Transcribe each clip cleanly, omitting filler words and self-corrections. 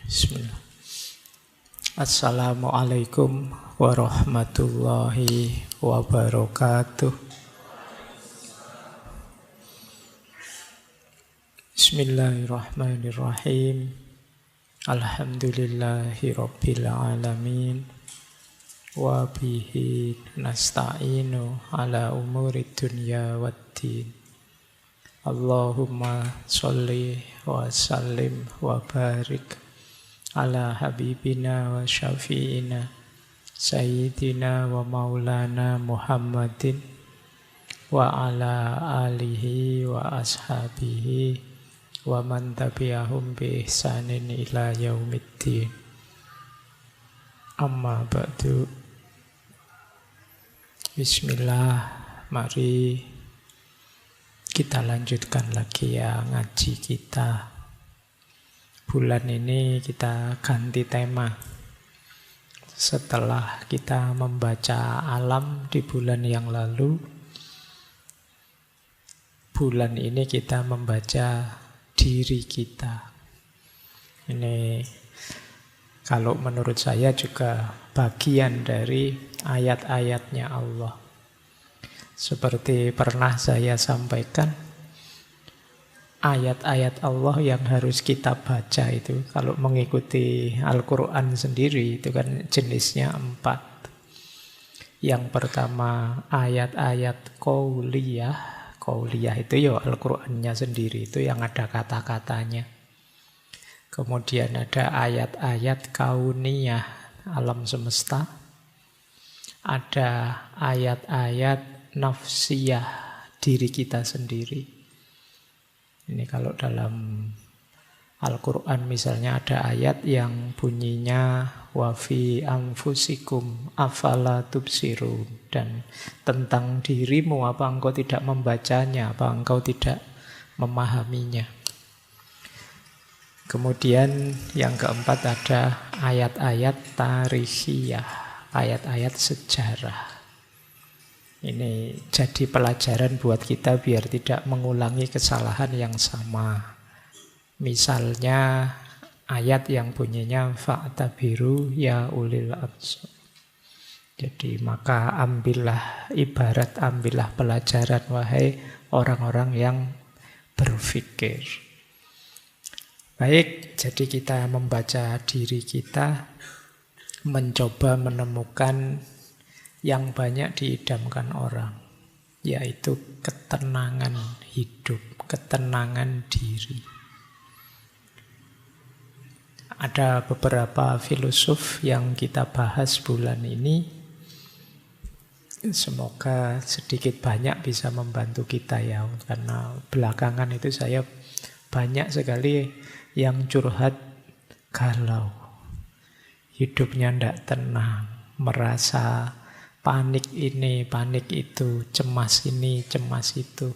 Bismillah. Assalamualaikum warahmatullahi wabarakatuh. Bismillahirrahmanirrahim. Alhamdulillahi rabbil alamin. Wa bihi nasta'inu ala umuri dunya waddin. Allahumma sholli wa sallim wa barik ala habibina wa syafi'ina sayyidina wa maulana Muhammadin wa ala alihi wa ashabihi wa man tabi'ahum bi ihsanin ila yaumiddin. Amma ba'du. Bismillah, mari kita lanjutkan lagi ya ngaji kita. Bulan ini kita ganti tema. Setelah kita membaca alam di bulan yang lalu, bulan ini kita membaca diri kita. Ini kalau menurut saya juga bagian dari ayat-ayatnya Allah. Seperti pernah saya sampaikan, ayat-ayat Allah yang harus kita baca itu, kalau mengikuti Al-Quran sendiri, itu kan jenisnya 4. Yang pertama ayat-ayat qauliyah. Qauliyah itu ya Al-Qurannya sendiri, itu yang ada kata-katanya. Kemudian ada ayat-ayat kauniyah, alam semesta. Ada ayat-ayat nafsiyah, diri kita sendiri. Ini kalau dalam Al-Quran misalnya ada ayat yang bunyinya wa fi anfusikum afala tubsirun, dan tentang dirimu, apa engkau tidak membacanya, apa engkau tidak memahaminya. Kemudian yang keempat ada ayat-ayat tarikhiyah, ayat-ayat sejarah. Ini jadi pelajaran buat kita biar tidak mengulangi kesalahan yang sama. Misalnya ayat yang bunyinya fa'tabiru ya ulil absar. Jadi maka ambillah pelajaran wahai orang-orang yang berpikir. Baik, jadi kita membaca diri kita, mencoba menemukan yang banyak diidamkan orang, yaitu ketenangan hidup, ketenangan diri. Ada beberapa filosof yang kita bahas bulan ini. Semoga sedikit banyak bisa membantu kita ya, karena belakangan itu saya banyak sekali yang curhat galau, hidupnya tidak tenang, merasa panik ini, panik itu, cemas ini, cemas itu.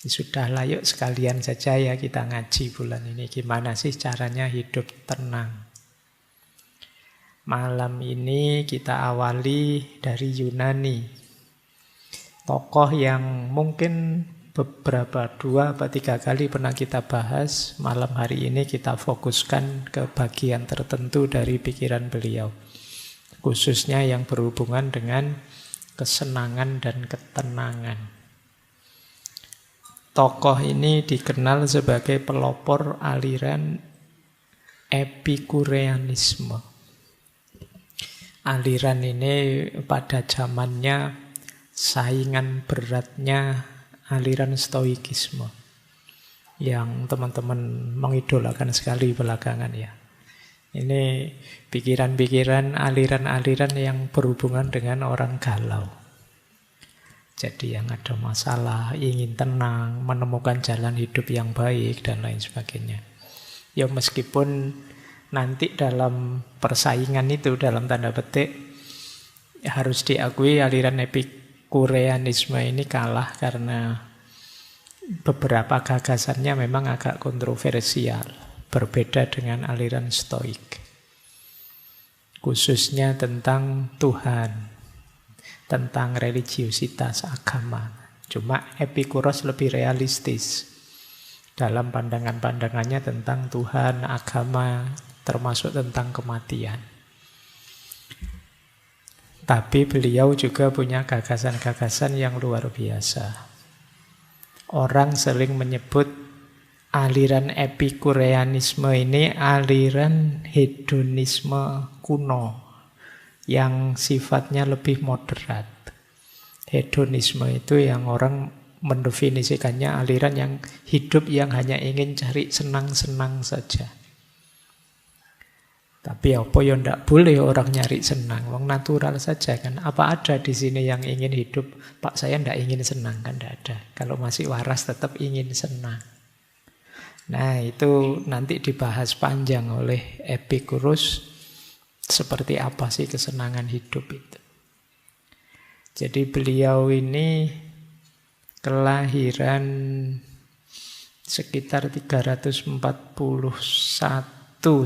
Sudahlah, yuk sekalian saja ya kita ngaji bulan ini. Gimana sih caranya hidup tenang? Malam ini kita awali dari Yunani. Tokoh yang mungkin beberapa 2 atau 3 kali pernah kita bahas. Malam hari ini kita fokuskan ke bagian tertentu dari pikiran beliau, khususnya yang berhubungan dengan kesenangan dan ketenangan. Tokoh ini dikenal sebagai pelopor aliran Epikureanisme. Aliran ini pada zamannya saingan beratnya aliran Stoikisme, yang teman-teman mengidolakan sekali belakangan ya. Ini pikiran-pikiran, aliran-aliran yang berhubungan dengan orang galau. Jadi yang ada masalah, ingin tenang, menemukan jalan hidup yang baik, dan lain sebagainya. Ya meskipun nanti dalam persaingan itu, dalam tanda petik, harus diakui aliran Epikureanisme ini kalah karena beberapa gagasannya memang agak kontroversial. Berbeda dengan aliran Stoik, khususnya tentang Tuhan, tentang religiusitas agama. Cuma Epikuros lebih realistis dalam pandangan-pandangannya tentang Tuhan, agama, termasuk tentang kematian. Tapi beliau juga punya gagasan-gagasan yang luar biasa. Orang sering menyebut aliran epikureanisme ini aliran hedonisme kuno yang sifatnya lebih moderat. Hedonisme itu yang orang mendefinisikannya aliran yang hidup yang hanya ingin cari senang-senang saja. Tapi apa ya ndak boleh orang nyari senang, wong natural saja kan. Apa ada di sini yang ingin hidup? Pak, saya ndak ingin senang, kan ndak ada. Kalau masih waras tetap ingin senang. Nah, itu nanti dibahas panjang oleh Epicurus, seperti apa sih kesenangan hidup itu. Jadi beliau ini kelahiran sekitar 341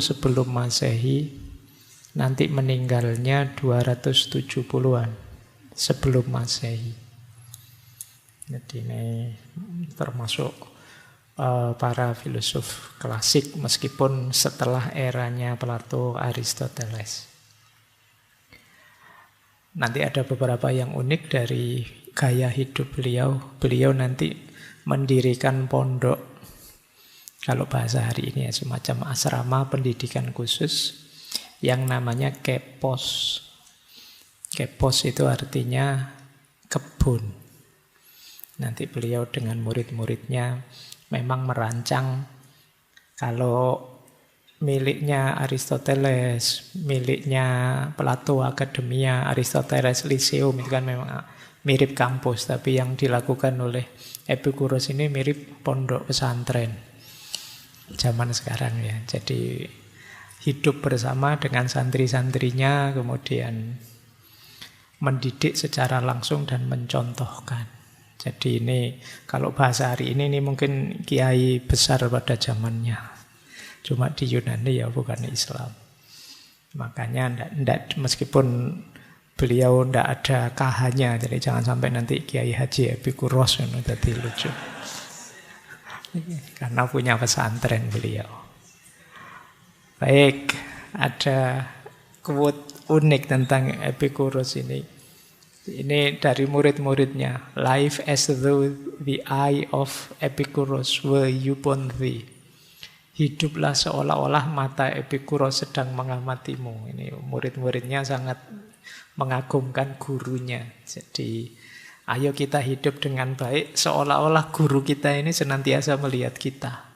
sebelum Masehi, nanti meninggalnya 270-an sebelum Masehi. Jadi ini termasuk para filosof klasik meskipun setelah eranya Plato, Aristoteles. Nanti ada beberapa yang unik dari gaya hidup beliau. Beliau nanti mendirikan pondok, kalau bahasa hari ini ya, semacam asrama pendidikan khusus yang namanya kepos. Kepos itu artinya kebun. Nanti beliau dengan murid-muridnya memang merancang, kalau miliknya Aristoteles, miliknya Plato Academia, Aristoteles Lyceum, itu kan memang mirip kampus, tapi yang dilakukan oleh Epicurus ini mirip pondok pesantren zaman sekarang ya. Jadi hidup bersama dengan santri-santrinya, kemudian mendidik secara langsung dan mencontohkan. Jadi ini kalau bahasa hari ini mungkin kiai besar pada zamannya. Cuma di Yunani ya, bukan Islam. Makanya meskipun beliau ndak ada KH-nya, jadi jangan sampai nanti Kiai Haji Epikuros itu jadi lucu. Karena punya pesantren beliau. Baik, ada quote unik tentang Epicurus ini. Ini dari murid-muridnya. Life as though the eye of Epicurus were upon thee. Hiduplah seolah-olah mata Epicurus sedang mengamatimu. Ini murid-muridnya sangat mengagumkan gurunya. Jadi ayo kita hidup dengan baik, seolah-olah guru kita ini senantiasa melihat kita.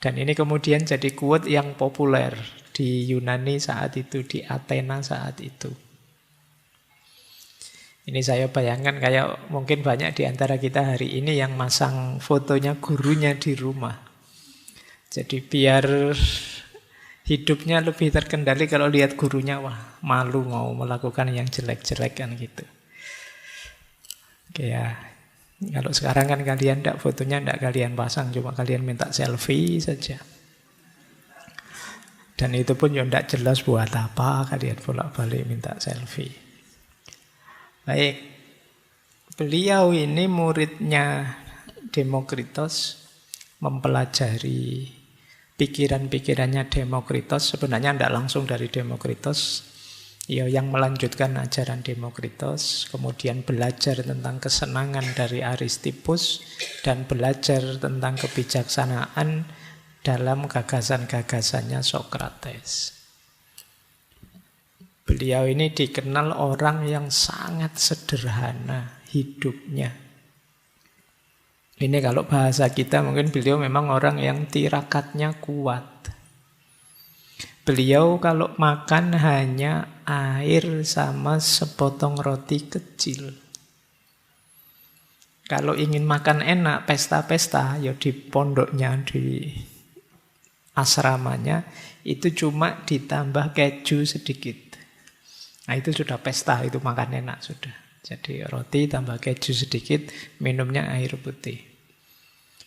Dan ini kemudian jadi quote yang populer di Yunani saat itu, di Athena saat itu. Ini saya bayangkan kayak mungkin banyak di antara kita hari ini yang masang fotonya gurunya di rumah. Jadi biar hidupnya lebih terkendali, kalau lihat gurunya, wah malu mau melakukan yang jelek-jelek kan gitu. Oke ya, kalau sekarang kan kalian fotonya tidak kalian pasang, cuma kalian minta selfie saja. Dan itu pun ya tidak jelas buat apa kalian bolak-balik minta selfie. Baik, beliau ini muridnya Demokritos, mempelajari pikiran-pikirannya Demokritos. Sebenarnya tidak langsung dari Demokritos, ya, yang melanjutkan ajaran Demokritos, kemudian belajar tentang kesenangan dari Aristippus, dan belajar tentang kebijaksanaan dalam gagasan-gagasannya Sokrates. Beliau ini dikenal orang yang sangat sederhana hidupnya. Ini kalau bahasa kita mungkin beliau memang orang yang tirakatnya kuat. Beliau kalau makan hanya air sama sepotong roti kecil. Kalau ingin makan enak, pesta-pesta, ya di pondoknya, di asramanya, itu cuma ditambah keju sedikit. Nah itu sudah pesta, itu makan enak sudah. Jadi roti tambah keju sedikit, minumnya air putih.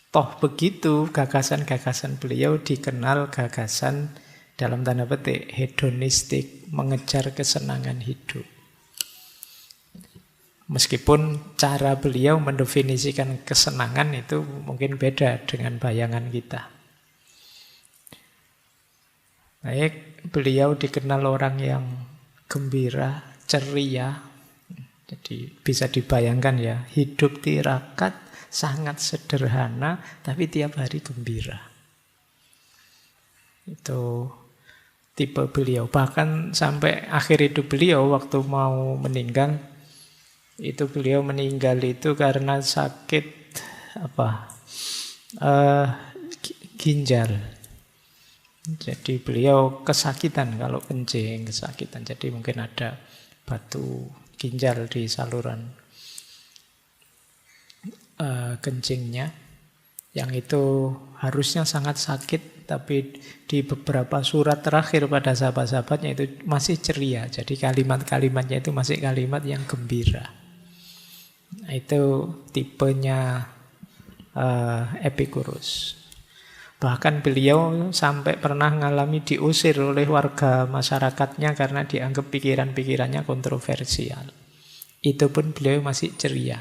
Toh begitu gagasan-gagasan beliau dikenal gagasan dalam tanda petik hedonistik, mengejar kesenangan hidup. Meskipun cara beliau mendefinisikan kesenangan itu mungkin beda dengan bayangan kita. Baik, beliau dikenal orang yang gembira, ceria. Jadi bisa dibayangkan ya, hidup tirakat, sangat sederhana, tapi tiap hari gembira. Itu tipe beliau. Bahkan sampai akhir hidup beliau, waktu mau meninggal, itu beliau meninggal itu karena sakit ginjal. Jadi beliau kesakitan kalau kencing, kesakitan. Jadi mungkin ada batu ginjal di saluran kencingnya. Yang itu harusnya sangat sakit, tapi di beberapa surat terakhir pada sahabat-sahabatnya itu masih ceria. Jadi kalimat-kalimatnya itu masih kalimat yang gembira. Nah, itu tipenya Epicurus. Bahkan beliau sampai pernah mengalami diusir oleh warga masyarakatnya karena dianggap pikiran-pikirannya kontroversial. Itu pun beliau masih ceria.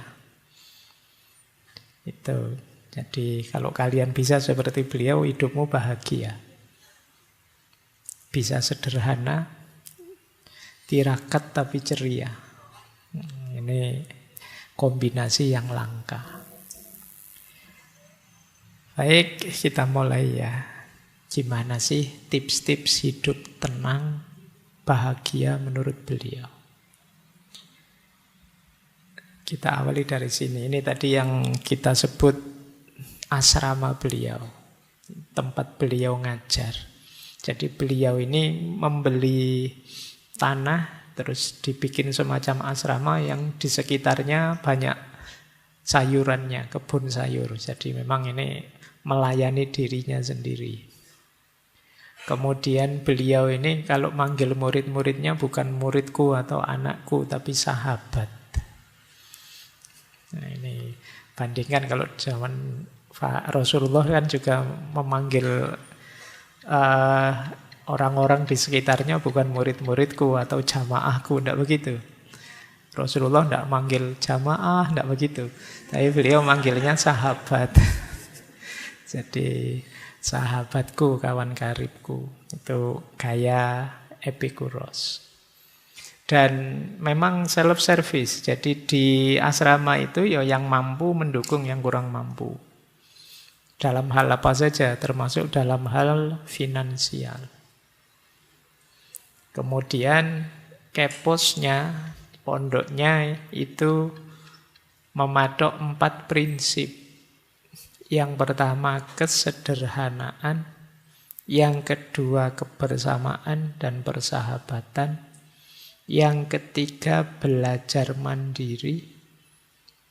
Itu. Jadi kalau kalian bisa seperti beliau, hidupmu bahagia. Bisa sederhana, tirakat tapi ceria. Ini kombinasi yang langka. Baik, kita mulai ya. Gimana sih tips-tips hidup tenang, bahagia menurut beliau? Kita awali dari sini. Ini tadi yang kita sebut asrama beliau, tempat beliau ngajar. Jadi beliau ini membeli tanah, terus dibikin semacam asrama yang di sekitarnya banyak sayurannya, kebun sayur. Jadi memang ini melayani dirinya sendiri. Kemudian beliau ini kalau manggil murid-muridnya bukan muridku atau anakku, tapi sahabat. Nah ini bandingkan kalau zaman Pak Rasulullah kan juga memanggil orang-orang di sekitarnya bukan murid-muridku atau jamaahku, tidak begitu. Rasulullah tidak manggil jamaah, tidak begitu. Tapi beliau manggilnya sahabat. Jadi sahabatku, kawan karibku. Itu gaya Epicurus. Dan memang self-service. Jadi di asrama itu ya yang mampu mendukung yang kurang mampu. Dalam hal apa saja, termasuk dalam hal finansial. Kemudian keposnya, pondoknya itu mematok 4 prinsip. Yang pertama kesederhanaan, yang kedua kebersamaan dan persahabatan, yang ketiga belajar mandiri.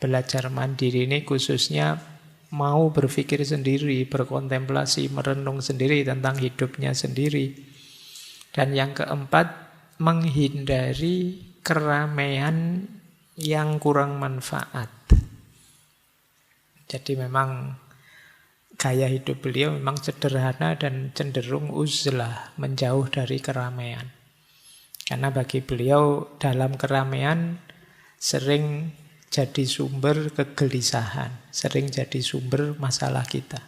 Belajar mandiri ini khususnya mau berpikir sendiri, berkontemplasi, merenung sendiri tentang hidupnya sendiri. Dan yang keempat, menghindari keramaian yang kurang manfaat. Jadi memang gaya hidup beliau memang sederhana dan cenderung uzlah, menjauh dari keramaian. Karena bagi beliau dalam keramaian sering jadi sumber kegelisahan, sering jadi sumber masalah kita.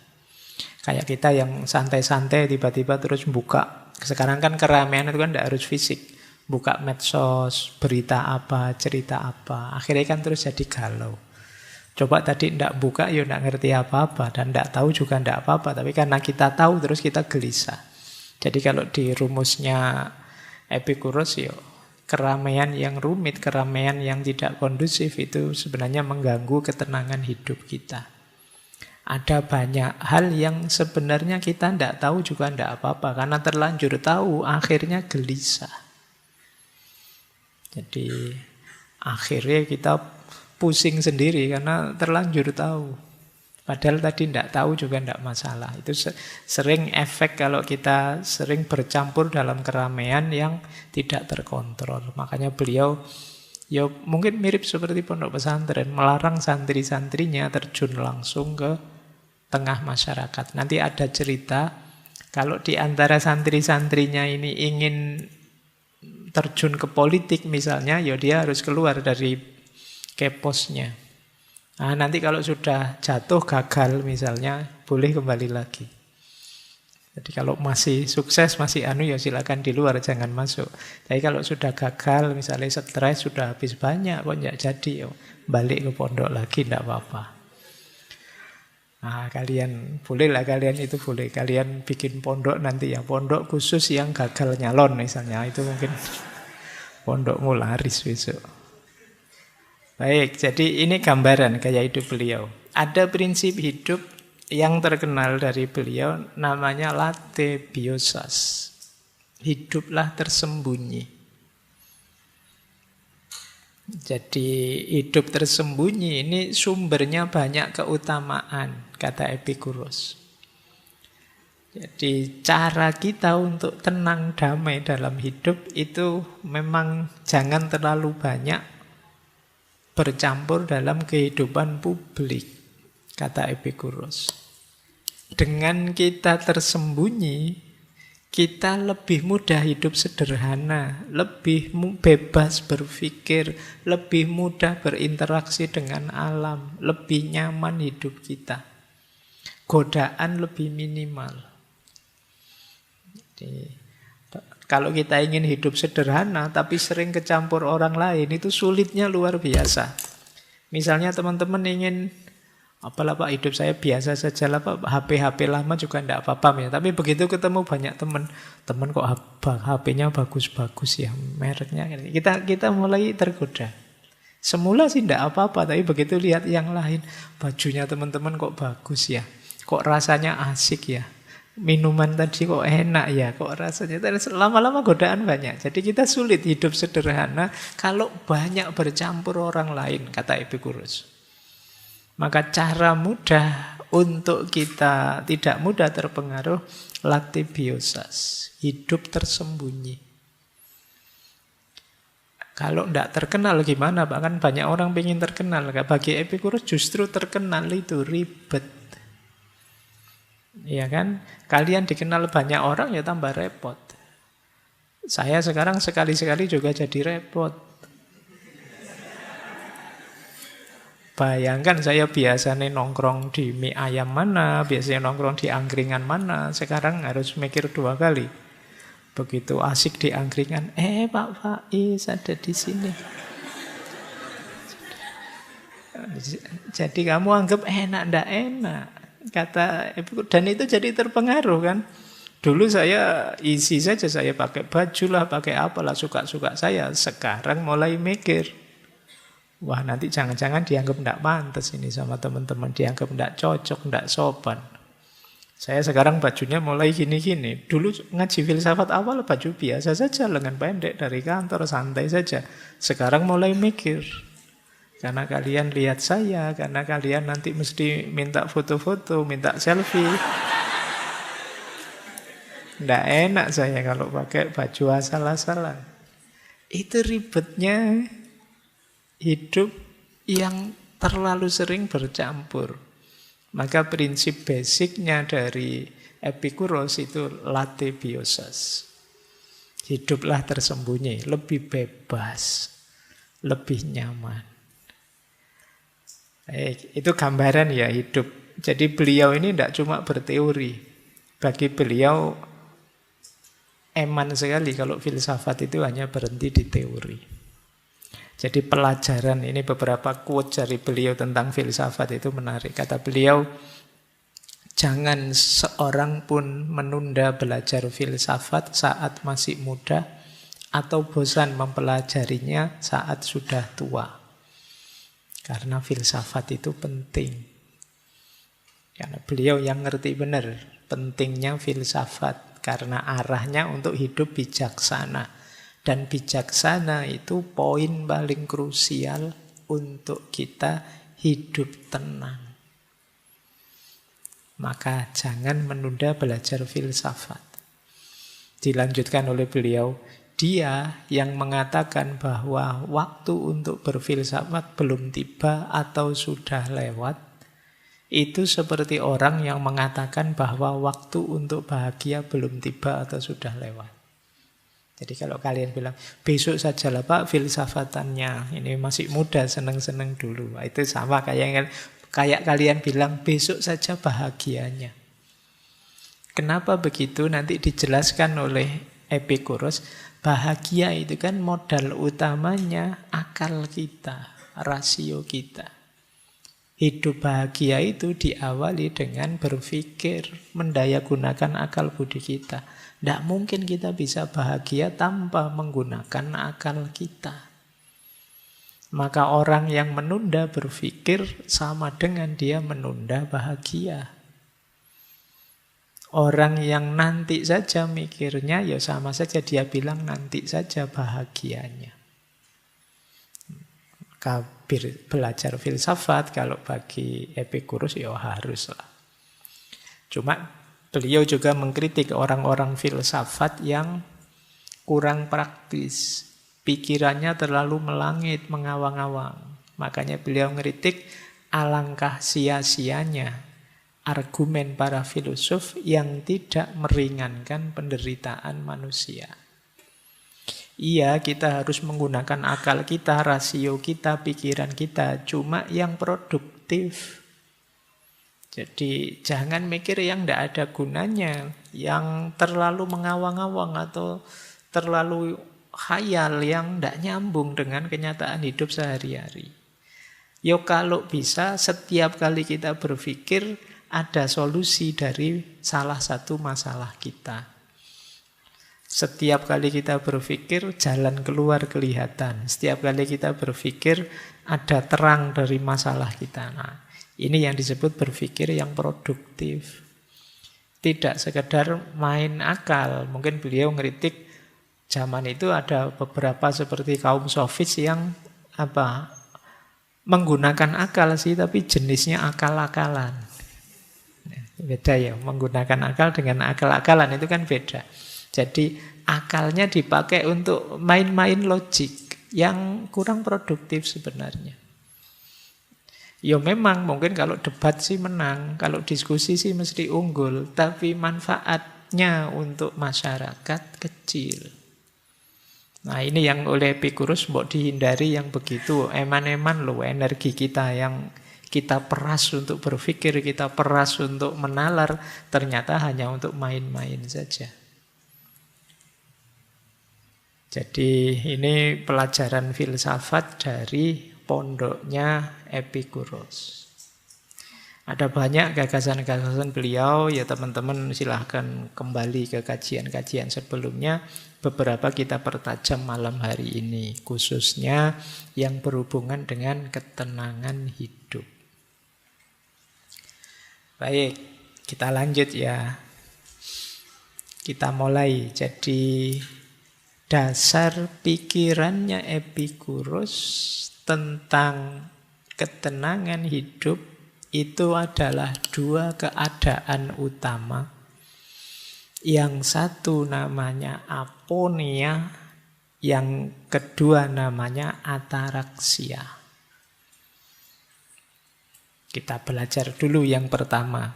Kayak kita yang santai-santai tiba-tiba terus buka. Sekarang kan keramaian itu kan tidak harus fisik. Buka medsos, berita apa, cerita apa. Akhirnya kan terus jadi galau. Coba tadi tidak buka, ya tidak ngerti apa-apa. Dan tidak tahu juga tidak apa-apa. Tapi karena kita tahu, terus kita gelisah. Jadi kalau di rumusnya Epicurus, ya keramaian yang rumit, keramaian yang tidak kondusif itu sebenarnya mengganggu ketenangan hidup kita. Ada banyak hal yang sebenarnya kita tidak tahu juga tidak apa-apa. Karena terlanjur tahu, akhirnya gelisah. Jadi akhirnya kita pusing sendiri karena terlanjur tahu. Padahal tadi tidak tahu juga tidak masalah. Itu sering efek kalau kita sering bercampur dalam keramaian yang tidak terkontrol. Makanya beliau ya mungkin mirip seperti pondok pesantren, melarang santri-santrinya terjun langsung ke tengah masyarakat. Nanti ada cerita kalau di antara santri-santrinya ini ingin terjun ke politik misalnya, ya dia harus keluar dari keposnya. Nanti kalau sudah jatuh gagal misalnya, boleh kembali lagi. Jadi kalau masih sukses, masih ya silakan di luar, jangan masuk. Tapi kalau sudah gagal, misalnya stres, sudah habis banyak, kok nggak jadi, ya balik ke pondok lagi, tidak apa-apa. Nah, kalian bolehlah, kalian itu boleh. Kalian bikin pondok nanti ya, pondok khusus yang gagal nyalon misalnya, itu mungkin pondokmu laris besok. Baik, jadi ini gambaran gaya hidup beliau. Ada prinsip hidup yang terkenal dari beliau, namanya late biosas. Hiduplah tersembunyi. Jadi hidup tersembunyi ini sumbernya banyak keutamaan, kata Epikuros. Jadi cara kita untuk tenang damai dalam hidup itu memang jangan terlalu banyak bercampur dalam kehidupan publik, kata Epikuros. Dengan kita tersembunyi, kita lebih mudah hidup sederhana, lebih bebas berpikir, lebih mudah berinteraksi dengan alam, lebih nyaman hidup kita. Godaan lebih minimal. Jadi, kalau kita ingin hidup sederhana tapi sering kecampur orang lain, itu sulitnya luar biasa. Misalnya teman-teman ingin, apalah Pak, hidup saya biasa saja lah Pak, HP lama juga tidak apa-apa ya. Tapi begitu ketemu banyak teman kok HP-nya bagus-bagus ya, mereknya. Kita mulai tergoda. Semula sih tidak apa-apa, tapi begitu lihat yang lain, bajunya teman-teman kok bagus ya, kok rasanya asik ya, minuman tadi kok enak ya, kok rasanya. Lama-lama godaan banyak. Jadi kita sulit hidup sederhana kalau banyak bercampur orang lain, kata Epikuros. Maka cara mudah untuk kita tidak mudah terpengaruh, late biosas, hidup tersembunyi. Kalau tidak terkenal gimana Pak? Kan banyak orang pengen terkenal. Bagi Epikuros justru terkenal itu ribet. Iya kan? Kalian dikenal banyak orang ya tambah repot. Saya sekarang sekali-sekali juga jadi repot. Bayangkan saya biasanya nongkrong di mie ayam mana, biasanya nongkrong di angkringan mana, sekarang harus mikir 2 kali. Begitu asik di angkringan, Pak Faiz ada di sini. Jadi kamu anggap enak, ndak enak. Kata Ibu, dan itu jadi terpengaruh kan. Dulu saya isi saja, saya pakai baju lah, pakai apalah, suka-suka saya. Sekarang mulai mikir, wah nanti jangan-jangan dianggap tidak pantas ini sama teman-teman, dianggap tidak cocok, tidak sopan. Saya sekarang bajunya mulai gini-gini. Dulu ngaji filsafat awal baju biasa saja, lengan pendek dari kantor, santai saja. Sekarang mulai mikir, karena kalian lihat saya, karena kalian nanti mesti minta foto-foto, minta selfie. Tidak enak saya kalau pakai baju asal-asalan. Itu ribetnya hidup yang terlalu sering bercampur. Maka prinsip basicnya dari Epikuros itu late biosas. Hiduplah tersembunyi, lebih bebas, lebih nyaman. Baik, itu gambaran ya hidup. Jadi beliau ini tidak cuma berteori. Bagi beliau eman sekali kalau filsafat itu hanya berhenti di teori. Jadi pelajaran, ini beberapa quote dari beliau tentang filsafat itu menarik. Kata beliau, jangan seorang pun menunda belajar filsafat saat masih muda atau bosan mempelajarinya saat sudah tua. Karena filsafat itu penting. Karena beliau yang ngerti benar pentingnya filsafat. Karena arahnya untuk hidup bijaksana. Dan bijaksana itu poin paling krusial untuk kita hidup tenang. Maka jangan menunda belajar filsafat. Dilanjutkan oleh beliau, dia yang mengatakan bahwa waktu untuk berfilsafat belum tiba atau sudah lewat, itu seperti orang yang mengatakan bahwa waktu untuk bahagia belum tiba atau sudah lewat. Jadi kalau kalian bilang, besok sajalah Pak filsafatannya, ini masih muda, seneng-seneng dulu. Itu sama kayak kalian bilang, besok saja bahagianya. Kenapa begitu? Nanti dijelaskan oleh Epikuros. Bahagia itu kan modal utamanya akal kita, rasio kita. Hidup bahagia itu diawali dengan berpikir, mendayagunakan akal budi kita. Tidak mungkin kita bisa bahagia tanpa menggunakan akal kita. Maka orang yang menunda berpikir sama dengan dia menunda bahagia. Orang yang nanti saja mikirnya, ya sama saja dia bilang nanti saja bahagianya. Belajar filsafat kalau bagi Epikuros ya haruslah. Cuma beliau juga mengkritik orang-orang filsafat yang kurang praktis. Pikirannya terlalu melangit, mengawang-awang. Makanya beliau mengkritik alangkah sia-sianya argumen para filosof yang tidak meringankan penderitaan manusia. Iya, kita harus menggunakan akal kita, rasio kita, pikiran kita, cuma yang produktif. Jadi jangan mikir yang tidak ada gunanya, yang terlalu mengawang-awang atau terlalu khayal yang tidak nyambung dengan kenyataan hidup sehari-hari. Yo kalau bisa setiap kali kita berpikir ada solusi dari salah satu masalah kita. Setiap kali kita berpikir, jalan keluar kelihatan. Setiap kali kita berpikir, ada terang dari masalah kita. Nah, ini yang disebut berpikir yang produktif. Tidak sekedar main akal. Mungkin beliau ngeritik zaman itu ada beberapa seperti kaum sofis yang menggunakan akal sih, tapi jenisnya akal-akalan. Beda ya, menggunakan akal dengan akal-akalan itu kan beda. Jadi akalnya dipakai untuk main-main logik yang kurang produktif sebenarnya. Ya memang mungkin kalau debat sih menang, kalau diskusi sih mesti unggul, tapi manfaatnya untuk masyarakat kecil. Nah ini yang oleh Epikuros mau dihindari yang begitu, eman-eman loh energi kita yang kita peras untuk berpikir, kita peras untuk menalar, ternyata hanya untuk main-main saja. Jadi ini pelajaran filsafat dari pondoknya Epikuros. Ada banyak gagasan-gagasan beliau, ya teman-teman silahkan kembali ke kajian-kajian sebelumnya. Beberapa kita pertajam malam hari ini, khususnya yang berhubungan dengan ketenangan hidup. Baik, kita lanjut ya. Kita mulai. Jadi dasar pikirannya Epikuros tentang ketenangan hidup itu adalah dua keadaan utama. Yang satu namanya aponia, yang kedua namanya ataraksia. Kita belajar dulu yang pertama.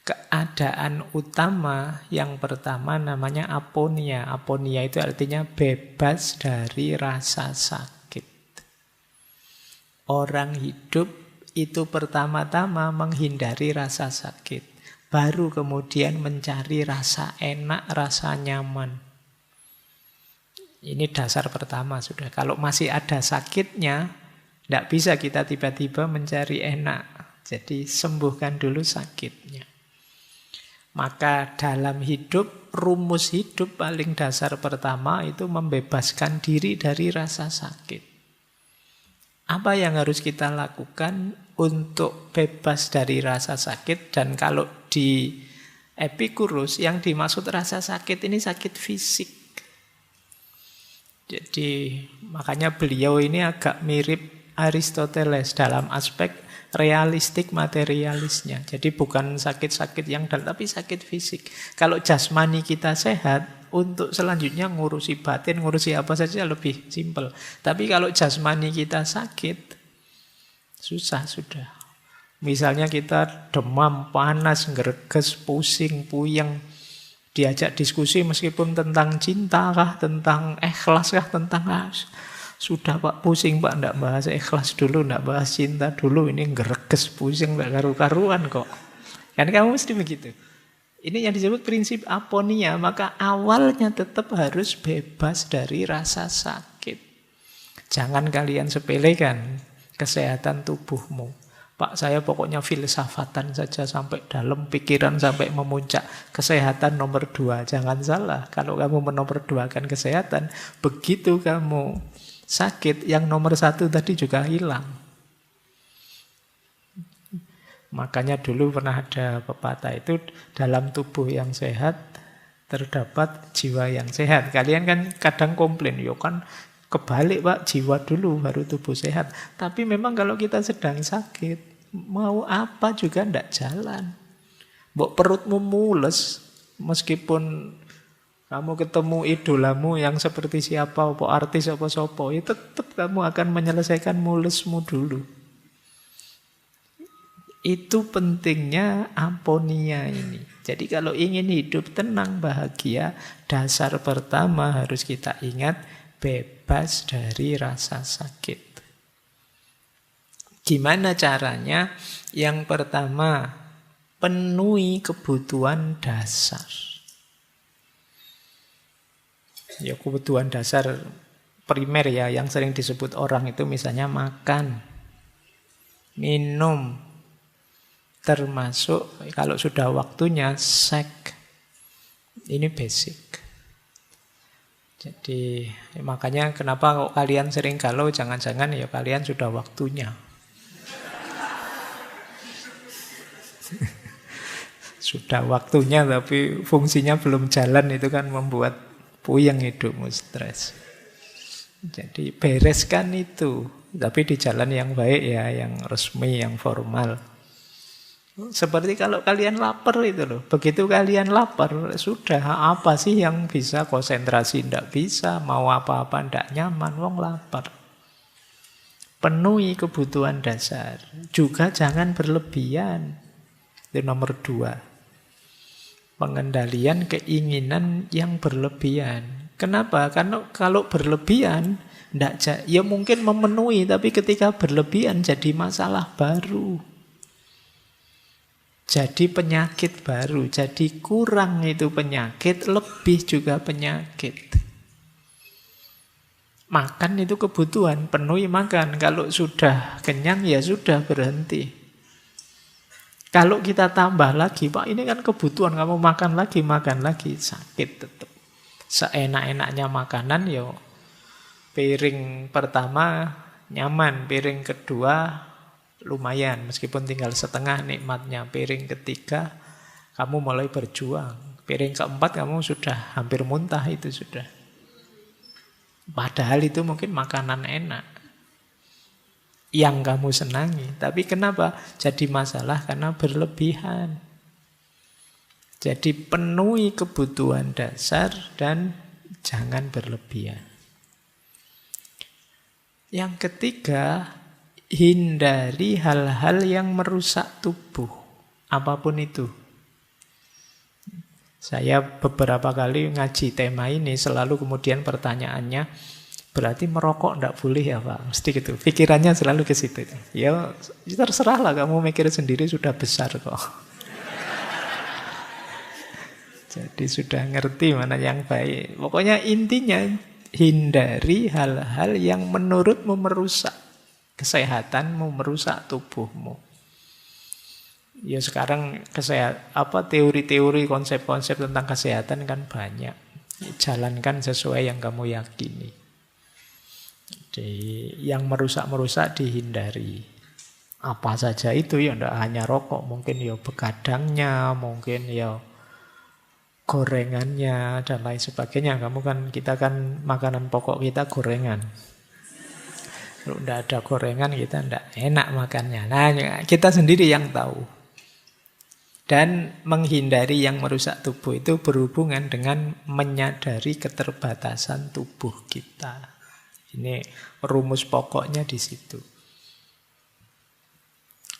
Keadaan utama yang pertama namanya aponia. Aponia itu artinya bebas dari rasa sakit. Orang hidup itu pertama-tama menghindari rasa sakit. Baru kemudian mencari rasa enak, rasa nyaman. Ini dasar pertama sudah. Kalau masih ada sakitnya, tidak bisa kita tiba-tiba mencari enak. Jadi sembuhkan dulu sakitnya. Maka dalam hidup, rumus hidup paling dasar pertama itu membebaskan diri dari rasa sakit. Apa yang harus kita lakukan untuk bebas dari rasa sakit? Dan kalau di Epikuros yang dimaksud rasa sakit ini sakit fisik. Jadi makanya beliau ini agak mirip Aristoteles dalam aspek realistik materialisnya. Jadi bukan sakit-sakit yang dalam, tapi sakit fisik. Kalau jasmani kita sehat, untuk selanjutnya ngurusi batin, ngurusi apa saja lebih simpel. Tapi kalau jasmani kita sakit, susah sudah. Misalnya kita demam, panas, ngereges, pusing, puyeng, diajak diskusi meskipun tentang cinta kah, tentang ikhlas kah, tentang sudah Pak, pusing Pak, enggak bahas ikhlas dulu, enggak bahas cinta dulu, ini ngereges, pusing, enggak karu-karuan kok. Kan kamu mesti begitu. Ini yang disebut prinsip aponia. Maka awalnya tetap harus bebas dari rasa sakit. Jangan kalian sepelekan kesehatan tubuhmu. Pak, saya pokoknya filsafatan saja sampai dalam pikiran, sampai memuncak. Kesehatan nomor 2. Jangan salah. Kalau kamu menomor-2kan kesehatan, begitu kamu sakit, yang nomor 1 tadi juga hilang. Makanya dulu pernah ada pepatah itu, dalam tubuh yang sehat terdapat jiwa yang sehat. Kalian kan kadang komplain, yo kan kebalik Pak, jiwa dulu baru tubuh sehat. Tapi memang kalau kita sedang sakit, mau apa juga ndak jalan. Mbok perutmu mules, meskipun kamu ketemu idolamu yang seperti siapa, apa artis, apa sopo, ya tetap kamu akan menyelesaikan mulesmu dulu. Itu pentingnya aponia ini. Jadi kalau ingin hidup tenang, bahagia, dasar pertama harus kita ingat, bebas dari rasa sakit. Gimana caranya? Yang pertama, penuhi kebutuhan dasar. Ya, kebutuhan dasar primer ya, yang sering disebut orang itu misalnya makan, minum, termasuk kalau sudah waktunya seks. Ini basic. Jadi makanya kenapa kok kalian sering galau, jangan-jangan ya kalian sudah waktunya. Sudah waktunya tapi fungsinya belum jalan, itu kan membuat puyeng hidupmu, stres. Jadi bereskan itu, tapi di jalan yang baik ya, yang resmi, yang formal. Seperti kalau kalian lapar itu loh. Begitu kalian lapar, sudah apa sih yang bisa konsentrasi? Tidak bisa, mau apa-apa tidak nyaman, wong lapar. Penuhi kebutuhan dasar. Juga jangan berlebihan. Itu nomor 2. Pengendalian keinginan yang berlebihan. Kenapa? Karena kalau berlebihan, ya mungkin memenuhi, tapi ketika berlebihan jadi masalah baru. Jadi penyakit baru, jadi kurang itu penyakit, lebih juga penyakit. Makan itu kebutuhan, penuhi makan. Kalau sudah kenyang ya sudah, berhenti. Kalau kita tambah lagi, Pak ini kan kebutuhan, kamu makan lagi, sakit tetap. Seenak-enaknya makanan ya piring pertama nyaman, piring kedua lumayan, meskipun tinggal setengah nikmatnya. Piring ketiga, kamu mulai berjuang. Piring keempat, kamu sudah hampir muntah itu sudah. Padahal itu mungkin makanan enak yang kamu senangi. Tapi kenapa jadi masalah? Karena berlebihan. Jadi penuhi kebutuhan dasar dan jangan berlebihan. Yang ketiga, hindari hal-hal yang merusak tubuh, apapun itu. Saya beberapa kali ngaji tema ini, selalu kemudian pertanyaannya, berarti merokok tidak boleh ya Pak? Mesti gitu, pikirannya selalu ke situ. Ya terserahlah, kamu mikir sendiri, sudah besar kok. Jadi sudah ngerti mana yang baik. Pokoknya intinya, hindari hal-hal yang menurutmu merusak kesehatanmu, merusak tubuhmu. Ya sekarang teori-teori, konsep-konsep tentang kesehatan kan banyak. Jalankan sesuai yang kamu yakini. Jadi yang merusak-merusak dihindari. Apa saja itu, ya tidak hanya rokok, mungkin ya begadangnya, mungkin ya gorengannya dan lain sebagainya. Kita kan makanan pokok kita gorengan. Kalau tidak ada gorengan kita tidak enak makannya. Nah, kita sendiri yang tahu. Dan menghindari yang merusak tubuh itu berhubungan dengan menyadari keterbatasan tubuh kita. Ini rumus pokoknya di situ.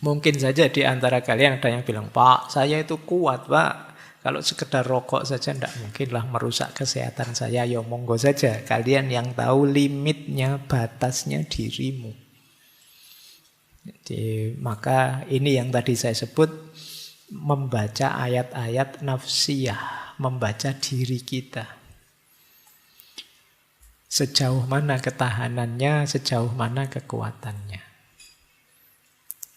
Mungkin saja di antara kalian ada yang bilang, Pak, saya itu kuat, Pak. Kalau sekedar rokok saja tidak mungkinlah merusak kesehatan saya. Ya monggo saja. Kalian yang tahu limitnya, batasnya dirimu. Jadi maka ini yang tadi saya sebut, membaca ayat-ayat nafsiyah, membaca diri kita. Sejauh mana ketahanannya, sejauh mana kekuatannya.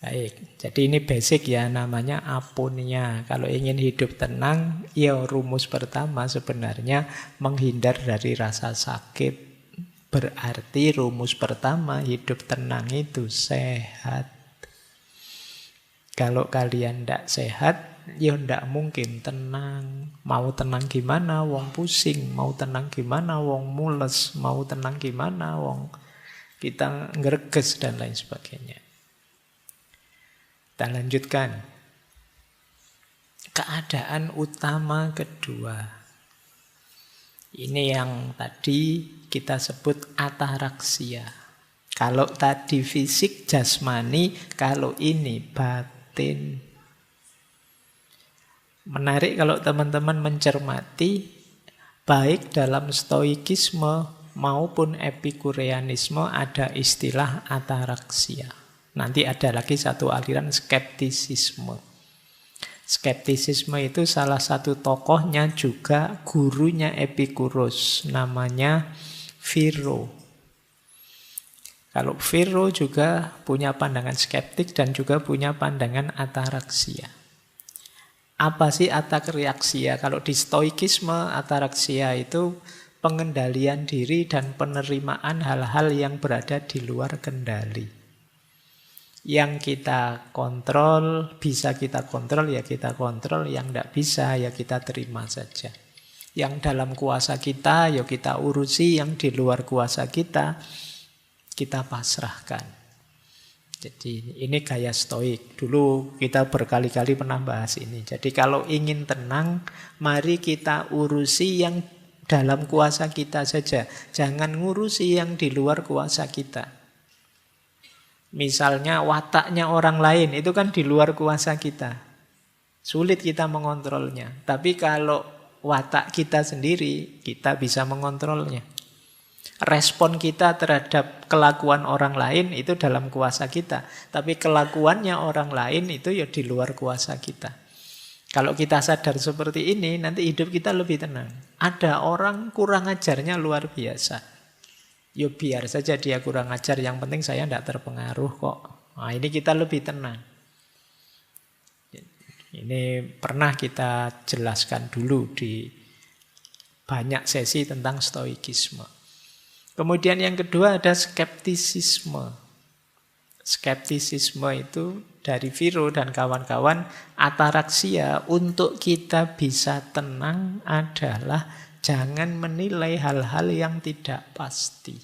Baik, jadi ini basic ya, namanya apunia. Kalau ingin hidup tenang, ya rumus pertama sebenarnya menghindar dari rasa sakit. Berarti rumus pertama hidup tenang itu sehat. Kalau kalian tidak sehat, ya tidak mungkin tenang. Mau tenang gimana, wong pusing. Mau tenang gimana, wong mules. Mau tenang gimana, wong kita ngereges dan lain sebagainya. Kita lanjutkan. Keadaan utama kedua. Ini yang tadi kita sebut ataraksia. Kalau tadi fisik jasmani, kalau ini batin. Menarik kalau teman-teman mencermati, baik dalam stoikisme maupun epikureanisme ada istilah ataraksia. Nanti ada lagi satu aliran skeptisisme. Skeptisisme itu salah satu tokohnya juga gurunya Epikuros, namanya Philo. Kalau Philo juga punya pandangan skeptik dan juga punya pandangan ataraksia. Apa sih ataraksia? Kalau di stoikisme, ataraksia itu pengendalian diri dan penerimaan hal-hal yang berada di luar kendali. Yang kita kontrol, bisa kita kontrol, ya kita kontrol. Yang tidak bisa, ya kita terima saja. Yang dalam kuasa kita, ya kita urusi. Yang di luar kuasa kita pasrahkan. Jadi ini gaya stoik. Dulu kita berkali-kali pernah bahas ini. Jadi kalau ingin tenang, mari kita urusi yang dalam kuasa kita saja. Jangan ngurusi yang di luar kuasa kita. Misalnya wataknya orang lain, itu kan di luar kuasa kita. Sulit kita mengontrolnya. Tapi kalau watak kita sendiri, kita bisa mengontrolnya. Respon kita terhadap kelakuan orang lain itu dalam kuasa kita. Tapi kelakuannya orang lain itu ya di luar kuasa kita. Kalau kita sadar seperti ini, nanti hidup kita lebih tenang. Ada orang kurang ajarnya luar biasa. Ya biar saja dia kurang ajar, yang penting saya tidak terpengaruh kok. Nah, ini kita lebih tenang. Ini pernah kita jelaskan dulu di banyak sesi tentang stoikisme. Kemudian yang kedua ada skeptisisme. Skeptisisme itu dari Philo dan kawan-kawan, ataraksia untuk kita bisa tenang adalah jangan menilai hal-hal yang tidak pasti.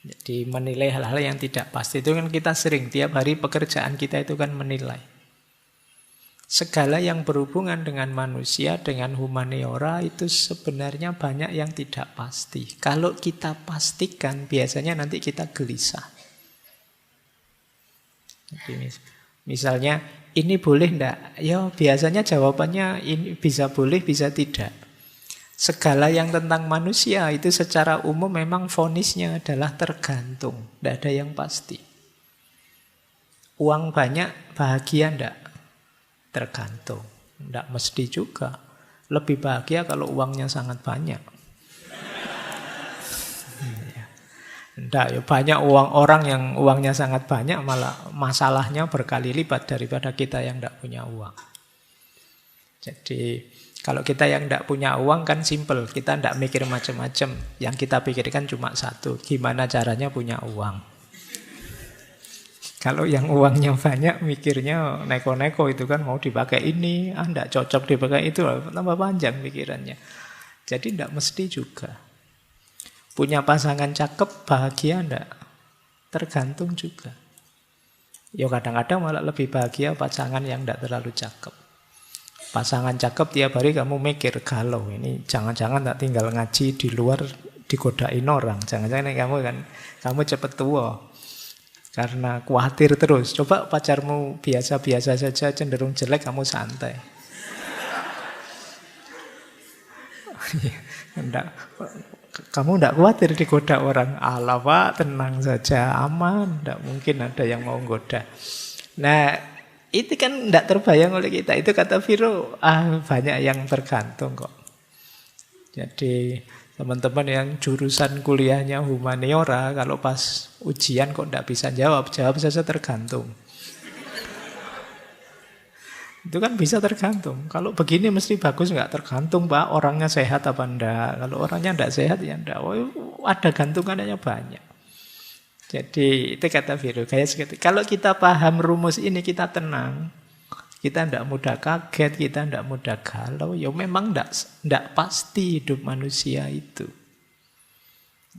Jadi menilai hal-hal yang tidak pasti itu kan kita sering, tiap hari pekerjaan kita itu kan menilai. Segala yang berhubungan dengan manusia, dengan humaniora itu sebenarnya banyak yang tidak pasti. Kalau kita pastikan, biasanya nanti kita gelisah. Jadi misalnya, ini boleh enggak? Ya biasanya jawabannya ini bisa boleh, bisa tidak. Segala yang tentang manusia itu secara umum memang vonisnya adalah tergantung. Tidak ada yang pasti. Uang banyak, bahagia enggak? Tergantung. Tidak mesti juga. Lebih bahagia kalau uangnya sangat banyak. Enggak, ya banyak orang yang uangnya sangat banyak malah masalahnya berkali lipat daripada kita yang tidak punya uang. Jadi kalau kita yang tidak punya uang kan simple, kita tidak mikir macam-macam. Yang kita pikirkan cuma satu, gimana caranya punya uang. Kalau yang uangnya banyak mikirnya neko-neko itu kan mau dipakai ini, tidak cocok dipakai itu, tambah panjang pikirannya. Jadi tidak mesti juga. Punya pasangan cakep, bahagia enggak? Tergantung juga. Ya kadang-kadang malah lebih bahagia pasangan yang enggak terlalu cakep. Pasangan cakep tiap hari kamu mikir, galau. Ini jangan-jangan tak tinggal ngaji di luar digodain orang. Jangan-jangan kamu cepet tua. Karena khawatir terus. Coba pacarmu biasa-biasa saja, cenderung jelek, kamu santai. Enggak. Kamu tidak khawatir digoda orang. Alah Pak, tenang saja, aman. Tidak mungkin ada yang mau goda. Nah, itu kan tidak terbayang oleh kita. Itu kata Viro, banyak yang tergantung kok. Jadi teman-teman yang jurusan kuliahnya humaniora, kalau pas ujian kok tidak bisa jawab saja tergantung. Itu kan bisa tergantung. Kalau begini mesti bagus, nggak tergantung Pak, orangnya sehat apa enggak. Kalau orangnya enggak sehat ya enggak. Ada gantungannya banyak. Jadi itu kata Viro, kayak seperti kalau kita paham rumus ini kita tenang. Kita tidak mudah kaget, kita tidak mudah galau. Ya memang tidak pasti hidup manusia itu.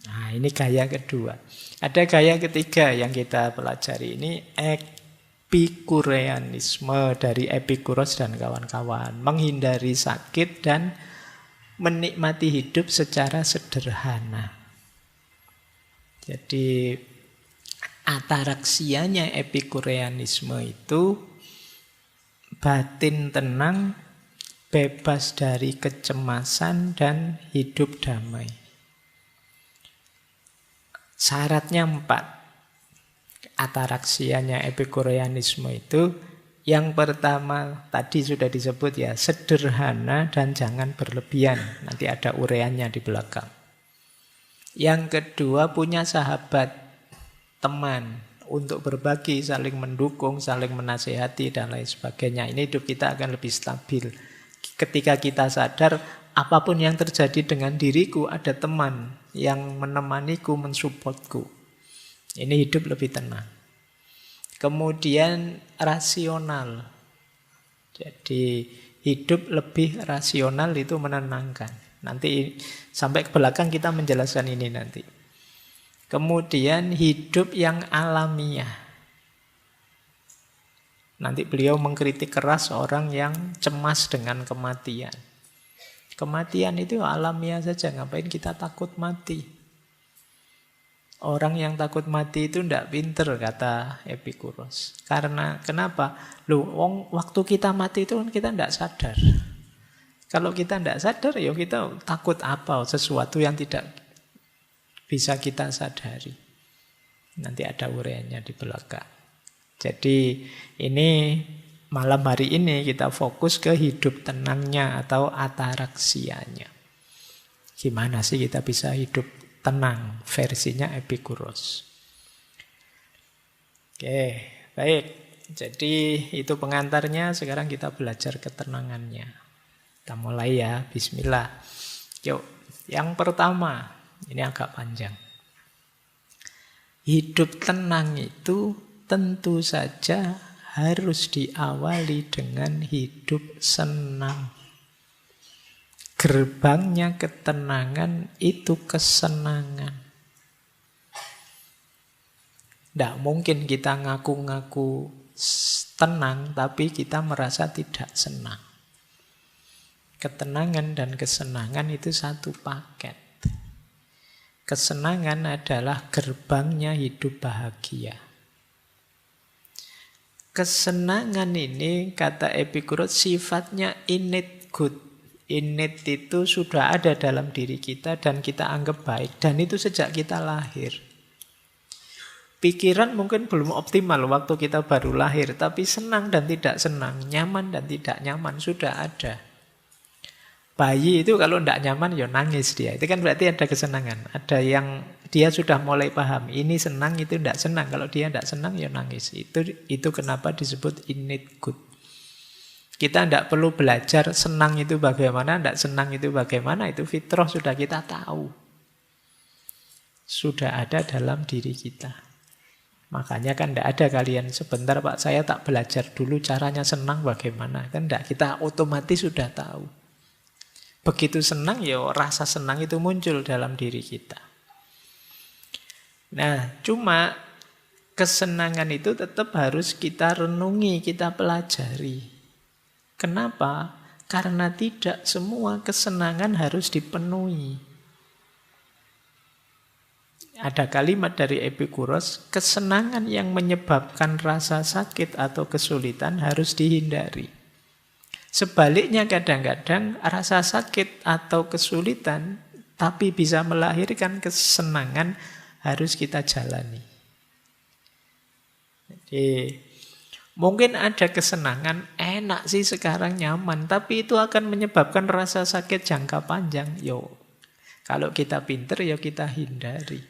Nah ini gaya kedua. Ada gaya ketiga yang kita pelajari ini, epikureanisme dari Epikuros dan kawan-kawan. Menghindari sakit dan menikmati hidup secara sederhana. Jadi ataraksianya epikureanisme itu batin tenang, bebas dari kecemasan, dan hidup damai. Syaratnya 4. Ataraksianya epikureanisme itu, yang pertama tadi sudah disebut ya, sederhana dan jangan berlebihan. Nanti ada ureannya di belakang. Yang kedua, punya sahabat, teman, untuk berbagi, saling mendukung, saling menasehati, dan lain sebagainya. Ini hidup kita akan lebih stabil. Ketika kita sadar, apapun yang terjadi dengan diriku, ada teman yang menemaniku, mensupportku. Ini hidup lebih tenang. Kemudian rasional. Jadi hidup lebih rasional itu menenangkan. Nanti sampai ke belakang kita menjelaskan ini nanti. Kemudian hidup yang alamiah. Nanti beliau mengkritik keras orang yang cemas dengan kematian. Kematian itu alamiah saja, ngapain kita takut mati? Orang yang takut mati itu tidak pinter, kata Epikuros. Karena kenapa? Waktu kita mati itu kan kita tidak sadar. Kalau kita tidak sadar, ya kita takut apa? Sesuatu yang tidak bisa kita sadari. Nanti ada uraiannya di belakang. Jadi ini malam hari ini kita fokus ke hidup tenangnya atau ataraksianya. Gimana sih kita bisa hidup tenang versinya Epikuros. Oke, baik. Jadi itu pengantarnya, sekarang kita belajar ketenangannya. Kita mulai ya, bismillah. Yuk, yang pertama. Ini agak panjang. Hidup tenang itu tentu saja harus diawali dengan hidup senang. Gerbangnya ketenangan itu kesenangan. Tidak mungkin kita ngaku-ngaku tenang tapi kita merasa tidak senang. Ketenangan dan kesenangan itu satu paket. Kesenangan adalah gerbangnya hidup bahagia. Kesenangan ini, kata Epikuros, sifatnya innate good. Innate itu sudah ada dalam diri kita dan kita anggap baik. Dan itu sejak kita lahir. Pikiran mungkin belum optimal waktu kita baru lahir, tapi senang dan tidak senang, nyaman dan tidak nyaman sudah ada. Bayi itu kalau tidak nyaman ya nangis dia. Itu kan berarti ada kesenangan. Ada yang dia sudah mulai paham. Ini senang, itu tidak senang. Kalau dia tidak senang ya nangis. Itu kenapa disebut innate good. Kita tidak perlu belajar senang itu bagaimana, tidak senang itu bagaimana. Itu fitrah sudah kita tahu. Sudah ada dalam diri kita. Makanya kan tidak ada kalian sebentar Pak saya tak belajar dulu caranya senang bagaimana. Kan tidak, kita otomatis sudah tahu. Begitu senang, ya rasa senang itu muncul dalam diri kita. Nah, cuma kesenangan itu tetap harus kita renungi, kita pelajari. Kenapa? Karena tidak semua kesenangan harus dipenuhi. Ada kalimat dari Epikuros, kesenangan yang menyebabkan rasa sakit atau kesulitan harus dihindari. Sebaliknya kadang-kadang rasa sakit atau kesulitan tapi bisa melahirkan kesenangan harus kita jalani. Jadi Mungkin ada kesenangan, enak sih sekarang nyaman, tapi itu akan menyebabkan rasa sakit jangka panjang. Yo, kalau kita pinter ya kita hindari.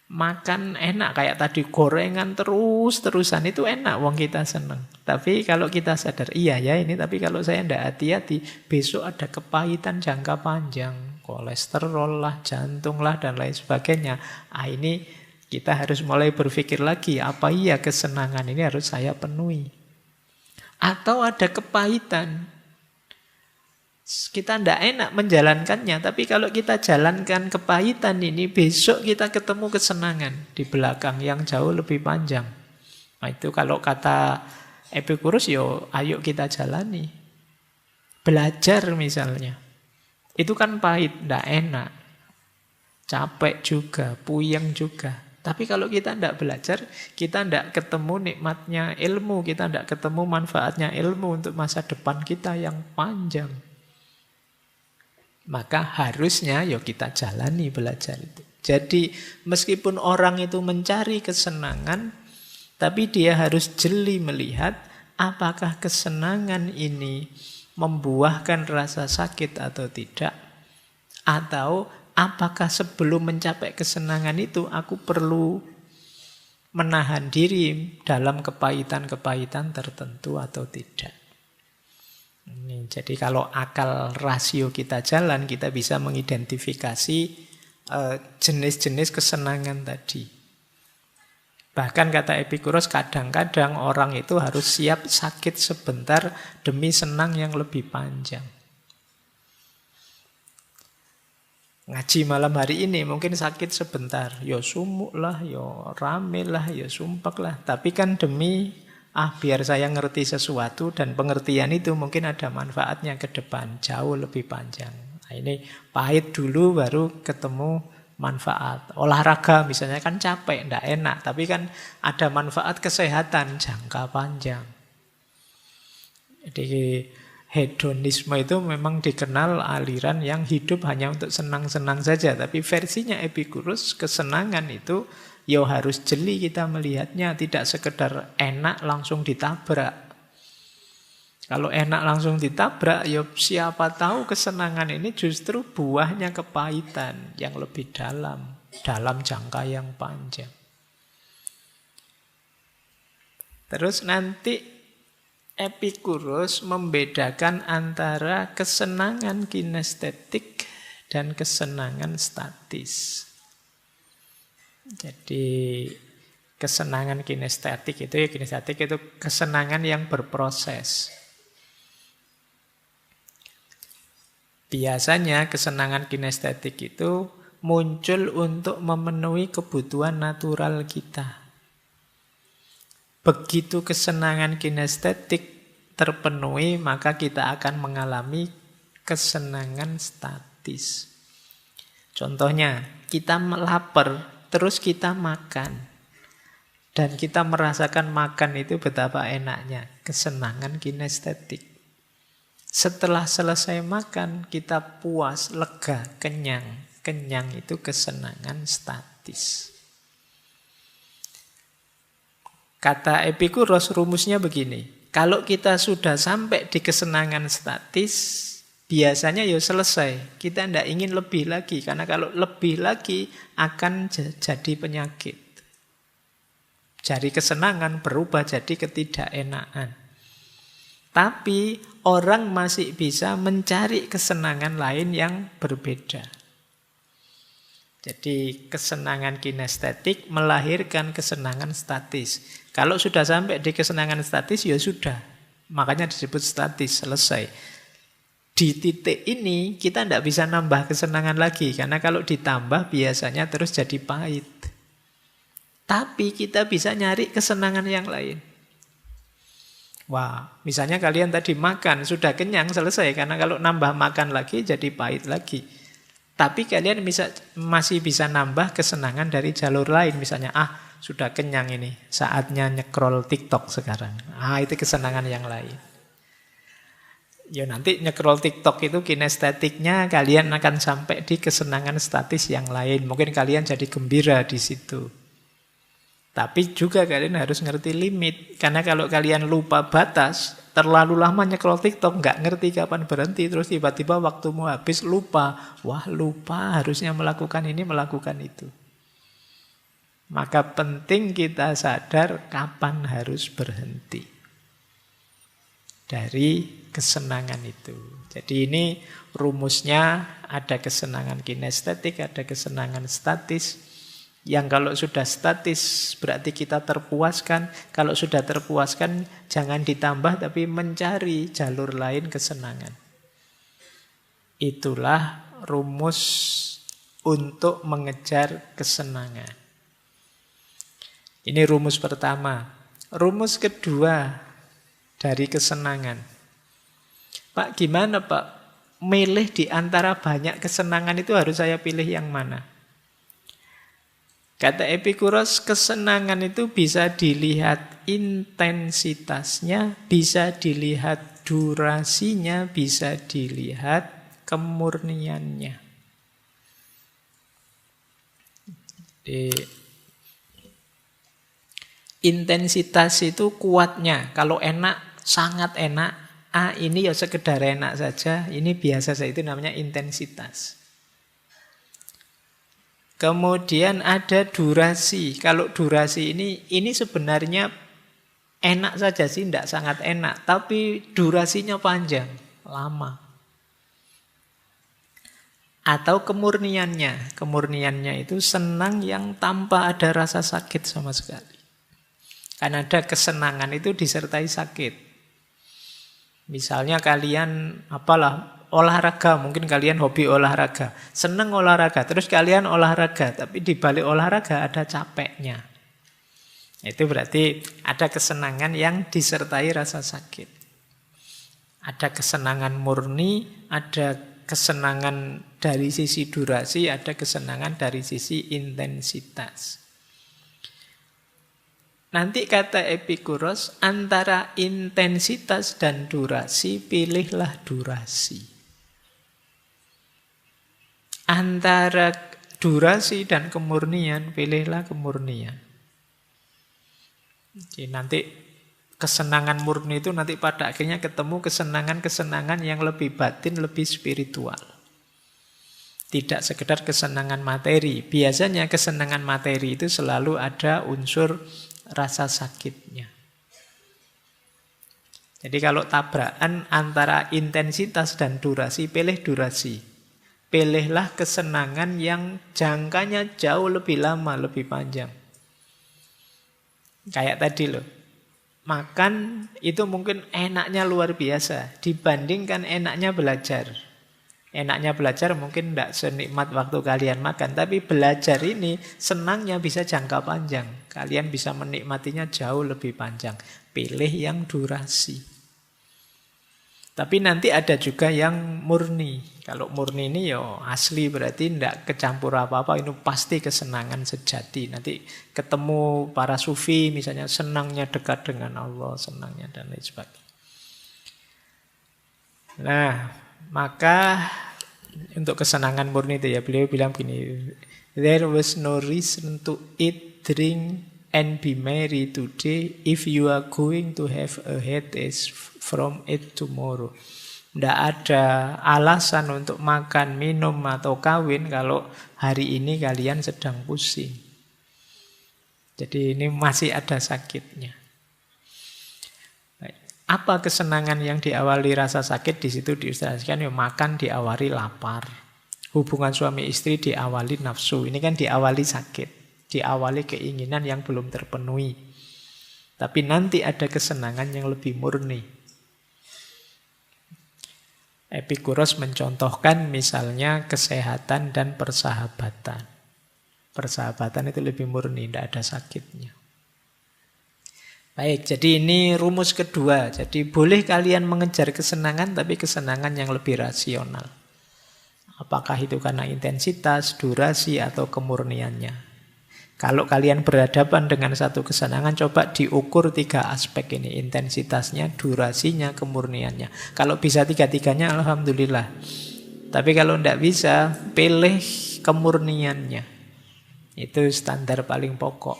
Makan enak kayak tadi gorengan terus-terusan itu enak, wong kita seneng. Tapi kalau kita sadar, iya ya ini, tapi kalau saya tidak hati-hati, besok ada kepahitan jangka panjang. Kolesterol lah, jantung lah, dan lain sebagainya. Ini kita harus mulai berpikir lagi, apa iya kesenangan ini harus saya penuhi? Atau ada kepahitan. Kita tidak enak menjalankannya, tapi kalau kita jalankan kepahitan ini, besok kita ketemu kesenangan di belakang yang jauh lebih panjang. Nah itu kalau kata Epicurus, yo ayo kita jalani. Belajar misalnya. Itu kan pahit, tidak enak. Capek juga, puyeng juga. Tapi kalau kita tidak belajar, kita tidak ketemu nikmatnya ilmu, kita tidak ketemu manfaatnya ilmu untuk masa depan kita yang panjang. Maka harusnya ya kita jalani belajar itu. Jadi meskipun orang itu mencari kesenangan, tapi dia harus jeli melihat apakah kesenangan ini membuahkan rasa sakit atau tidak. Atau apakah sebelum mencapai kesenangan itu aku perlu menahan diri dalam kepahitan-kepahitan tertentu atau tidak. Ini, jadi kalau akal rasio kita jalan, kita bisa mengidentifikasi jenis-jenis kesenangan tadi. Bahkan kata Epicurus, kadang-kadang orang itu harus siap sakit sebentar demi senang yang lebih panjang. Ngaji malam hari ini mungkin sakit sebentar, ya sumuk lah, ya rame lah, ya sumpek lah. Tapi kan demi biar saya ngerti sesuatu, dan pengertian itu mungkin ada manfaatnya ke depan, jauh lebih panjang. Nah, ini pahit dulu baru ketemu manfaat. Olahraga misalnya kan capek, tidak enak, tapi kan ada manfaat kesehatan jangka panjang. Jadi hedonisme itu memang dikenal aliran yang hidup hanya untuk senang-senang saja. Tapi versinya Epicurus, kesenangan itu ya harus jeli kita melihatnya, tidak sekedar enak langsung ditabrak. Kalau enak langsung ditabrak, ya siapa tahu kesenangan ini justru buahnya kepahitan yang lebih dalam jangka yang panjang. Terus nanti Epicurus membedakan antara kesenangan kinestetik dan kesenangan statis. Jadi kesenangan kinestetik itu kesenangan yang berproses. Biasanya kesenangan kinestetik itu muncul untuk memenuhi kebutuhan natural kita. Begitu kesenangan kinestetik terpenuhi, maka kita akan mengalami kesenangan statis. Contohnya, kita lapar, terus kita makan. Dan kita merasakan makan itu betapa enaknya. Kesenangan kinestetik. Setelah selesai makan, kita puas, lega, kenyang. Kenyang itu kesenangan statis. Kata Epicurus, rumusnya begini. Kalau kita sudah sampai di kesenangan statis, biasanya ya selesai. Kita tidak ingin lebih lagi. Karena kalau lebih lagi akan jadi penyakit. Dari kesenangan berubah jadi ketidakenaan. Tapi orang masih bisa mencari kesenangan lain yang berbeda. Jadi kesenangan kinestetik melahirkan kesenangan statis. Kalau sudah sampai di kesenangan statis, ya sudah. Makanya disebut statis, selesai. Di titik ini kita tidak bisa nambah kesenangan lagi. Karena kalau ditambah biasanya terus jadi pahit. Tapi kita bisa nyari kesenangan yang lain. Wah, misalnya kalian tadi makan, sudah kenyang, selesai. Karena kalau nambah makan lagi jadi pahit lagi. Tapi kalian masih bisa nambah kesenangan dari jalur lain. Misalnya, sudah kenyang ini, saatnya nyekrol TikTok sekarang. Itu kesenangan yang lain. Ya nanti nyekrol TikTok itu kinestetiknya kalian akan sampai di kesenangan statis yang lain. Mungkin kalian jadi gembira di situ. Tapi juga kalian harus ngerti limit. Karena kalau kalian lupa batas, terlalu lama nyekrol TikTok, nggak ngerti kapan berhenti, terus tiba-tiba waktumu habis, lupa. Wah, lupa harusnya melakukan ini, melakukan itu. Maka penting kita sadar kapan harus berhenti dari kesenangan itu. Jadi ini rumusnya, ada kesenangan kinestetik, ada kesenangan statis. Yang kalau sudah statis berarti kita terpuaskan. Kalau sudah terpuaskan jangan ditambah tapi mencari jalur lain kesenangan. Itulah rumus untuk mengejar kesenangan. Ini rumus pertama. Rumus kedua dari kesenangan. Pak, gimana Pak? Milih di antara banyak kesenangan itu harus saya pilih yang mana? Kata Epikuros, kesenangan itu bisa dilihat intensitasnya, bisa dilihat durasinya, bisa dilihat kemurniannya. Jadi, intensitas itu kuatnya. Kalau enak, sangat enak. Ini ya sekedar enak saja, ini biasa saja, itu namanya intensitas. Kemudian ada durasi. Kalau durasi ini sebenarnya enak saja sih, tidak sangat enak. Tapi durasinya panjang, lama. Atau kemurniannya. Kemurniannya itu senang yang tanpa ada rasa sakit sama sekali. Karena ada kesenangan itu disertai sakit. Misalnya kalian olahraga, mungkin kalian hobi olahraga, seneng olahraga, terus kalian olahraga, tapi di balik olahraga ada capeknya. Itu berarti ada kesenangan yang disertai rasa sakit. Ada kesenangan murni, ada kesenangan dari sisi durasi, ada kesenangan dari sisi intensitas. Nanti kata Epikuros, antara intensitas dan durasi, pilihlah durasi. Antara durasi dan kemurnian, pilihlah kemurnian. Jadi nanti kesenangan murni itu nanti pada akhirnya ketemu kesenangan-kesenangan yang lebih batin, lebih spiritual. Tidak sekedar kesenangan materi. Biasanya kesenangan materi itu selalu ada unsur rasa sakitnya. Jadi kalau tabrakan antara intensitas dan durasi, pilih durasi. Pilihlah kesenangan yang jangkanya jauh lebih lama, lebih panjang. Kayak tadi loh, makan itu mungkin enaknya luar biasa dibandingkan enaknya belajar. Enaknya belajar mungkin tidak senikmat waktu kalian makan, tapi belajar ini senangnya bisa jangka panjang. Kalian bisa menikmatinya jauh lebih panjang. Pilih yang durasi. Tapi nanti ada juga yang murni. Kalau murni ini ya asli, berarti tidak kecampur apa-apa. Ini pasti kesenangan sejati. Nanti ketemu para sufi misalnya, senangnya dekat dengan Allah, senangnya dan lain sebagainya. Nah, maka untuk kesenangan murni itu ya, beliau bilang begini, there was no reason to eat, drink, and be merry today if you are going to have a headache from it tomorrow. Tidak ada alasan untuk makan, minum, atau kawin kalau hari ini kalian sedang pusing. Jadi ini masih ada sakitnya. Apa kesenangan yang diawali rasa sakit? Di situ diilustrasikan, ya makan diawali lapar. Hubungan suami istri diawali nafsu. Ini kan diawali sakit. Diawali keinginan yang belum terpenuhi. Tapi nanti ada kesenangan yang lebih murni. Epikuros mencontohkan misalnya kesehatan dan persahabatan. Persahabatan itu lebih murni, tidak ada sakitnya. Baik, jadi ini rumus kedua. Jadi boleh kalian mengejar kesenangan, tapi kesenangan yang lebih rasional. Apakah itu karena intensitas, durasi, atau kemurniannya. Kalau kalian berhadapan dengan satu kesenangan, coba diukur 3 aspek ini. Intensitasnya, durasinya, kemurniannya. Kalau bisa 3-3-nya, alhamdulillah. Tapi kalau tidak bisa, pilih kemurniannya. Itu standar paling pokok.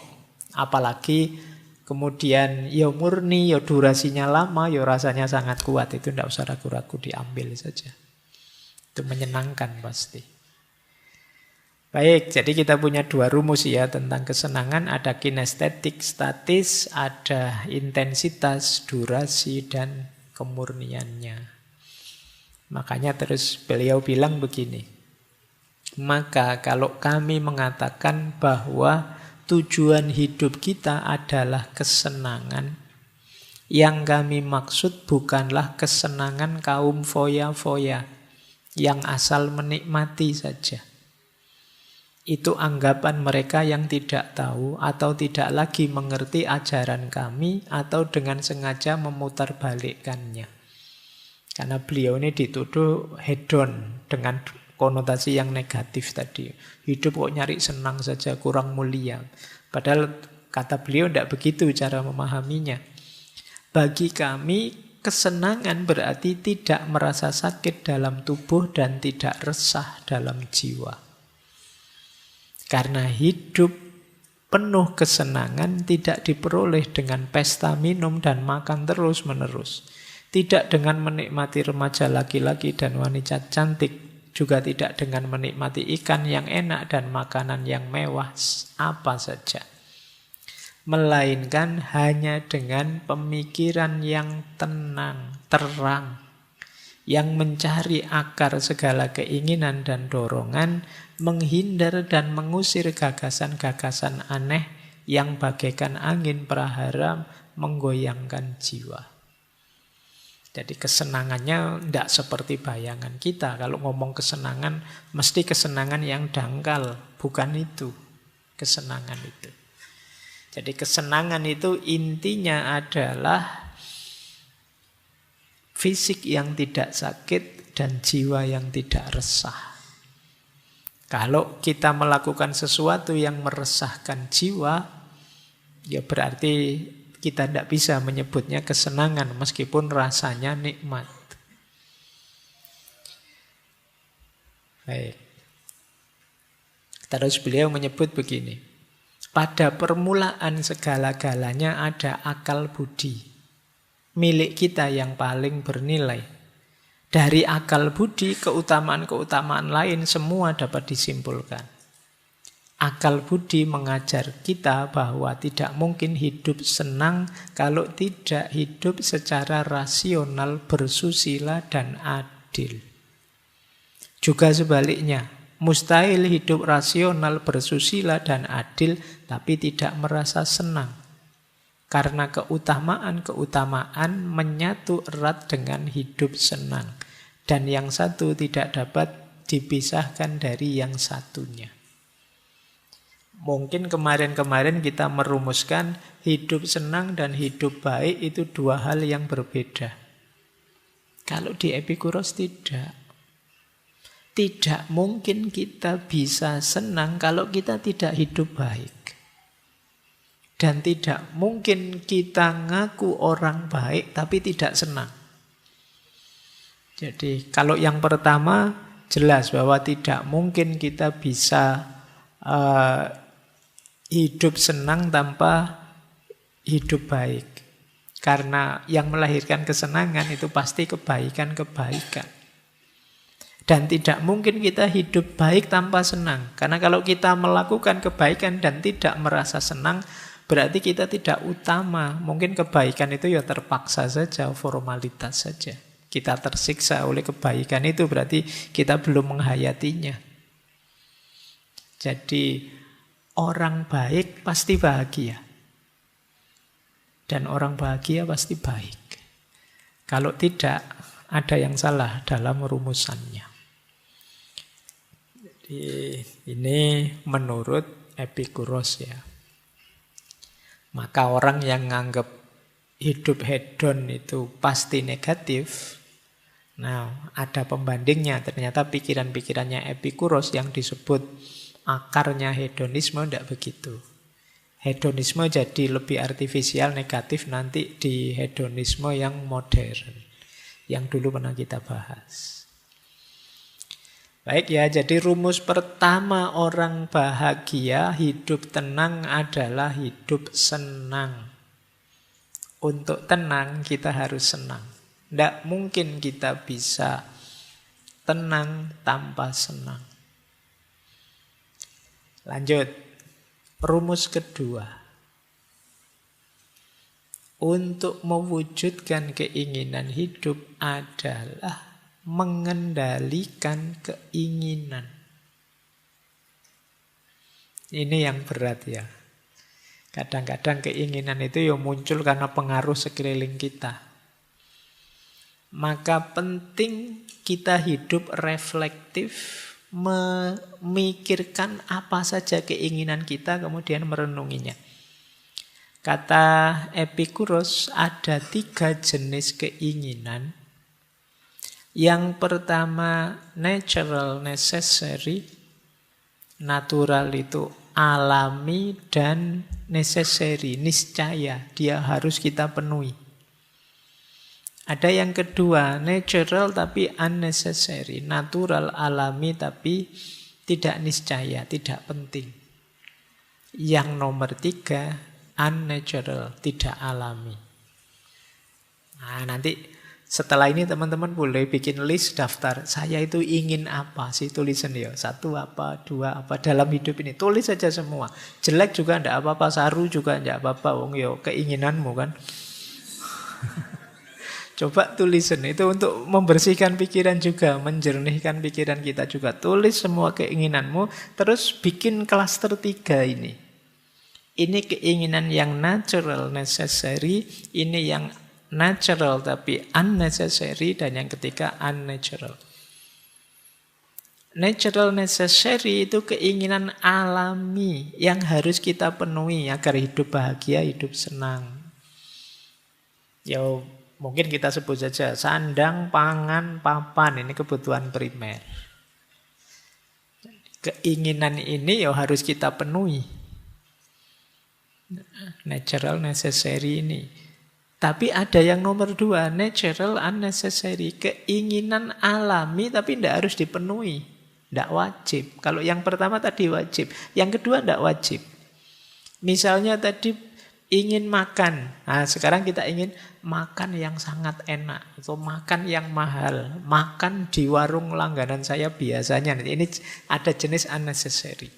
Apalagi kemudian ya murni, ya durasinya lama, ya rasanya sangat kuat. Itu tidak usah ragu-ragu, diambil saja. Itu menyenangkan pasti. Baik, jadi kita punya dua rumus ya tentang kesenangan. Ada kinestetik, statis, ada intensitas, durasi, dan kemurniannya. Makanya terus beliau bilang begini. Maka kalau kami mengatakan bahwa tujuan hidup kita adalah kesenangan, yang kami maksud bukanlah kesenangan kaum foya-foya yang asal menikmati saja. Itu anggapan mereka yang tidak tahu atau tidak lagi mengerti ajaran kami atau dengan sengaja memutarbalikkannya. Karena beliau ini dituduh hedon dengan konotasi yang negatif tadi. Hidup kok nyari senang saja, kurang mulia. Padahal kata beliau tidak begitu cara memahaminya. Bagi kami, kesenangan berarti tidak merasa sakit dalam tubuh dan tidak resah dalam jiwa. Karena hidup penuh kesenangan tidak diperoleh dengan pesta minum dan makan terus-menerus. Tidak dengan menikmati remaja laki-laki dan wanita cantik. Juga tidak dengan menikmati ikan yang enak dan makanan yang mewah apa saja. Melainkan hanya dengan pemikiran yang tenang, terang. Yang mencari akar segala keinginan dan dorongan, menghindar dan mengusir gagasan-gagasan aneh yang bagaikan angin prahara menggoyangkan jiwa. Jadi kesenangannya tidak seperti bayangan kita. Kalau ngomong kesenangan, mesti kesenangan yang dangkal. Bukan itu kesenangan itu. Jadi kesenangan itu intinya adalah fisik yang tidak sakit dan jiwa yang tidak resah. Kalau kita melakukan sesuatu yang meresahkan jiwa, ya berarti kita tidak bisa menyebutnya kesenangan meskipun rasanya nikmat. Baik. Terus beliau menyebut begini. Pada permulaan segala-galanya ada akal budi. Milik kita yang paling bernilai. Dari akal budi, keutamaan-keutamaan lain semua dapat disimpulkan. Akal budi mengajar kita bahwa tidak mungkin hidup senang kalau tidak hidup secara rasional, bersusila, dan adil. Juga sebaliknya, mustahil hidup rasional, bersusila, dan adil, tapi tidak merasa senang. Karena keutamaan-keutamaan menyatu erat dengan hidup senang. Dan yang satu tidak dapat dipisahkan dari yang satunya. Mungkin kemarin-kemarin kita merumuskan hidup senang dan hidup baik itu dua hal yang berbeda. Kalau di Epikuros tidak. Tidak mungkin kita bisa senang kalau kita tidak hidup baik. Dan tidak mungkin kita ngaku orang baik tapi tidak senang. Jadi kalau yang pertama jelas bahwa tidak mungkin kita bisa hidup senang tanpa hidup baik. Karena yang melahirkan kesenangan itu pasti kebaikan-kebaikan. Dan tidak mungkin kita hidup baik tanpa senang. Karena kalau kita melakukan kebaikan dan tidak merasa senang, berarti kita tidak utama. Mungkin kebaikan itu ya terpaksa saja, formalitas saja. Kita tersiksa oleh kebaikan itu berarti kita belum menghayatinya. Jadi orang baik pasti bahagia. Dan orang bahagia pasti baik. Kalau tidak, ada yang salah dalam rumusannya. Jadi ini menurut Epikuros ya. Maka orang yang nganggap hidup hedon itu pasti negatif, nah ada pembandingnya. Ternyata pikiran-pikirannya Epikuros yang disebut akarnya hedonisme tidak begitu. Hedonisme jadi lebih artifisial, negatif nanti di hedonisme yang modern. Yang dulu pernah kita bahas. Baik ya, jadi rumus pertama orang bahagia, hidup tenang adalah hidup senang. Untuk tenang kita harus senang. Tidak mungkin kita bisa tenang tanpa senang. Lanjut, rumus kedua. Untuk mewujudkan keinginan hidup adalah mengendalikan keinginan. Ini yang berat ya. Kadang-kadang keinginan itu ya muncul karena pengaruh sekeliling kita. Maka penting kita hidup reflektif, memikirkan apa saja keinginan kita, kemudian merenunginya. Kata Epikuros, ada 3 jenis keinginan. Yang pertama, natural necessary. Natural itu alami, dan necessary, niscaya, dia harus kita penuhi. Ada yang kedua, natural tapi unnecessary. Natural, alami tapi tidak niscaya, tidak penting. Yang nomor 3, unnatural, tidak alami. Nah, nanti setelah ini teman-teman boleh bikin list daftar. Saya itu ingin apa sih, tulisan ya. 1 apa, 2 apa dalam hidup ini. Tulis saja semua. Jelek juga enggak apa-apa, saru juga enggak apa-apa. Wong yo keinginanmu kan. Coba tulisan itu untuk membersihkan pikiran juga, menjernihkan pikiran kita juga. Tulis semua keinginanmu, terus bikin klaster 3 ini. Ini keinginan yang natural, necessary. Ini yang natural tapi unnecessary, dan yang ketiga unnatural. Natural necessary itu keinginan alami yang harus kita penuhi agar hidup bahagia, hidup senang. Ya mungkin kita sebut saja sandang, pangan, papan, ini kebutuhan primer. Keinginan ini ya harus kita penuhi. Natural necessary ini. Tapi ada yang nomor 2, natural unnecessary. Keinginan alami tapi tidak harus dipenuhi. Tidak wajib. Kalau yang pertama tadi wajib. Yang kedua tidak wajib. Misalnya tadi ingin makan. Nah, sekarang kita ingin makan yang sangat enak. Atau makan yang mahal. Makan di warung langganan saya biasanya. Ini ada jenis unnecessary.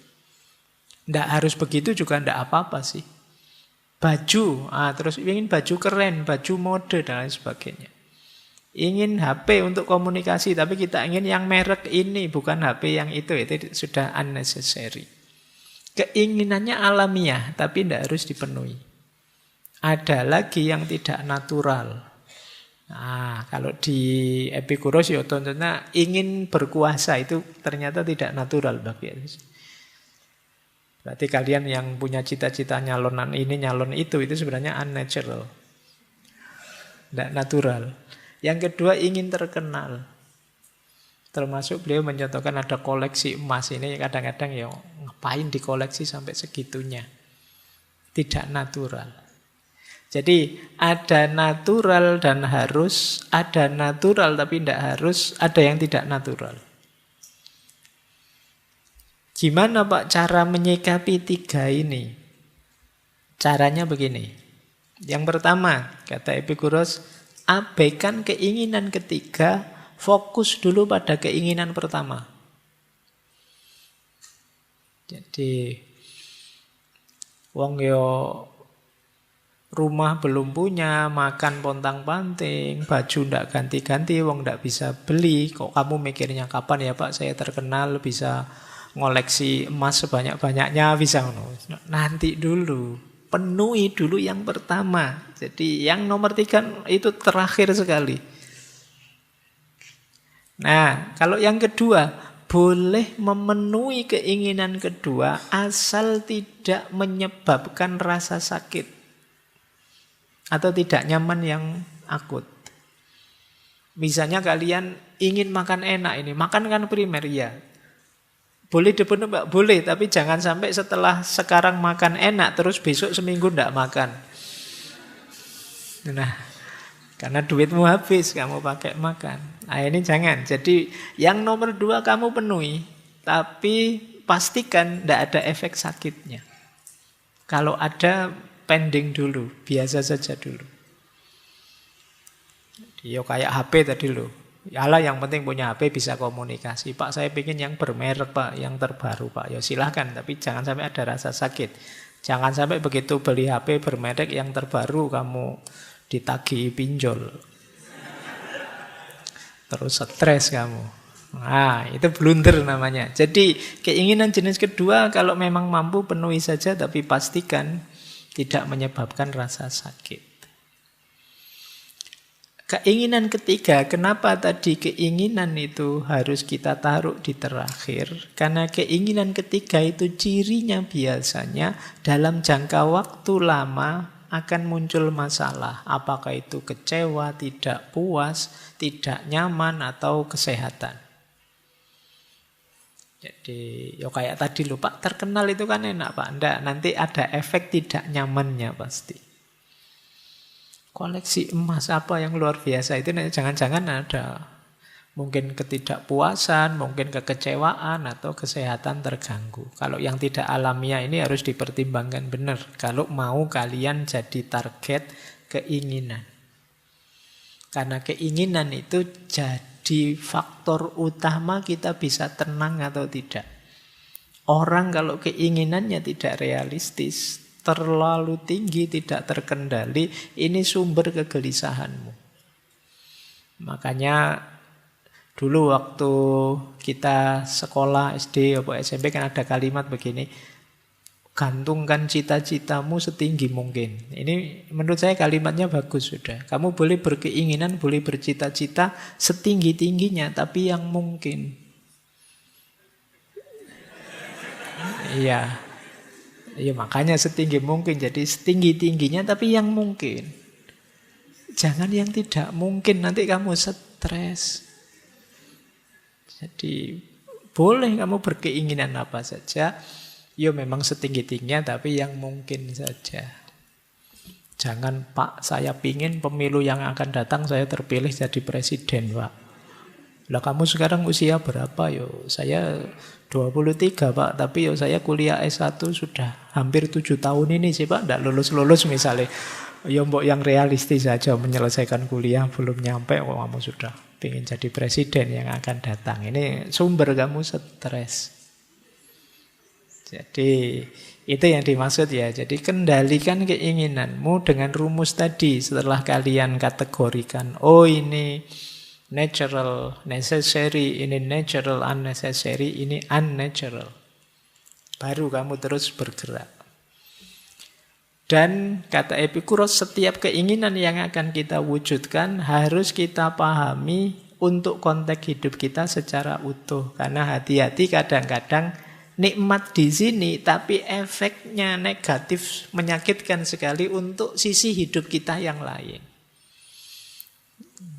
Tidak harus begitu juga tidak apa-apa sih. Baju, terus ingin baju keren, baju mode, dan lain sebagainya. Ingin HP untuk komunikasi, tapi kita ingin yang merek ini, bukan HP yang itu sudah unnecessary. Keinginannya alamiah, tapi tidak harus dipenuhi. Ada lagi yang tidak natural. Nah, kalau di Epikuros ya contohnya ingin berkuasa, itu ternyata tidak natural bagi Berarti kalian yang punya cita-cita nyalonan ini, nyalon itu sebenarnya unnatural. Tidak natural. Yang kedua ingin terkenal. Termasuk beliau mencontohkan ada koleksi emas. Ini kadang-kadang ya ngapain dikoleksi sampai segitunya. Tidak natural. Jadi ada natural dan harus, ada natural tapi tidak harus, ada yang tidak natural. Gimana Pak cara menyikapi 3 ini? Caranya begini. Yang pertama, kata Epikuros, abaikan keinginan ketiga, fokus dulu pada keinginan pertama. Jadi, wong yo rumah belum punya, makan pontang-panting, baju ndak ganti-ganti, wong ndak bisa beli. Kok kamu mikirnya kapan ya Pak saya terkenal bisa ngoleksi emas sebanyak-banyaknya, bisa. Nanti dulu, penuhi dulu yang pertama. Jadi yang nomor 3 itu terakhir sekali. Nah, kalau yang kedua, boleh memenuhi keinginan kedua asal tidak menyebabkan rasa sakit atau tidak nyaman yang akut. Misalnya kalian ingin makan enak ini, makan kan primer ya. Boleh dipenuhi Mbak? Boleh, tapi jangan sampai setelah sekarang makan enak terus besok seminggu tidak makan. Nah, karena duitmu habis kamu pakai makan. Nah, ini jangan. Jadi yang nomor 2 kamu penuhi, tapi pastikan tidak ada efek sakitnya. Kalau ada, pending dulu, biasa saja dulu. Ya kayak HP tadi loh. Yalah, yang penting punya HP bisa komunikasi. Pak, saya ingin yang bermerek Pak, yang terbaru Pak. Ya silahkan, tapi jangan sampai ada rasa sakit. Jangan sampai begitu beli HP bermerek yang terbaru kamu ditagih pinjol. Terus stres kamu. Nah, itu blunder namanya. Jadi keinginan jenis kedua kalau memang mampu penuhi saja, tapi pastikan tidak menyebabkan rasa sakit. Keinginan ketiga, kenapa tadi keinginan itu harus kita taruh di terakhir? Karena keinginan ketiga itu cirinya biasanya dalam jangka waktu lama akan muncul masalah. Apakah itu kecewa, tidak puas, tidak nyaman, atau kesehatan. Jadi, ya kayak tadi loh, Pak, terkenal itu kan enak, Pak. Enggak, nanti ada efek tidak nyamannya pasti. Koleksi emas apa yang luar biasa itu jangan-jangan ada mungkin ketidakpuasan, mungkin kekecewaan atau kesehatan terganggu. Kalau yang tidak alamiah ini harus dipertimbangkan benar kalau mau kalian jadi target keinginan. Karena keinginan itu jadi faktor utama kita bisa tenang atau tidak. Orang kalau keinginannya tidak realistis, terlalu tinggi, tidak terkendali, ini sumber kegelisahanmu. Makanya dulu waktu kita sekolah SD atau SMP kan ada kalimat begini, gantungkan cita-citamu setinggi mungkin. Ini menurut saya kalimatnya bagus sudah. Kamu boleh berkeinginan, boleh bercita-cita setinggi-tingginya, tapi yang mungkin. Iya. Ya makanya setinggi mungkin, jadi setinggi-tingginya tapi yang mungkin. Jangan yang tidak mungkin, nanti kamu stres. Jadi boleh kamu berkeinginan apa saja, ya memang setinggi-tingginya tapi yang mungkin saja. Jangan, Pak, saya pingin pemilu yang akan datang saya terpilih jadi presiden, Pak. Lah kamu sekarang usia berapa? Yo, saya 23 Pak, tapi yo saya kuliah S1 sudah hampir 7 tahun ini sih Pak, tidak lulus-lulus misalnya. Ya mbok yang realistis saja, menyelesaikan kuliah belum nyampe, kok kamu sudah ingin jadi presiden yang akan datang. Ini sumber kamu stres. Jadi itu yang dimaksud ya. Jadi kendalikan keinginanmu dengan rumus tadi. Setelah kalian kategorikan, oh ini natural, necessary, ini natural, unnecessary, ini unnatural. Baru kamu terus bergerak. Dan kata Epikuros, setiap keinginan yang akan kita wujudkan harus kita pahami untuk konteks hidup kita secara utuh. Karena hati-hati kadang-kadang nikmat di sini, tapi efeknya negatif, menyakitkan sekali untuk sisi hidup kita yang lain.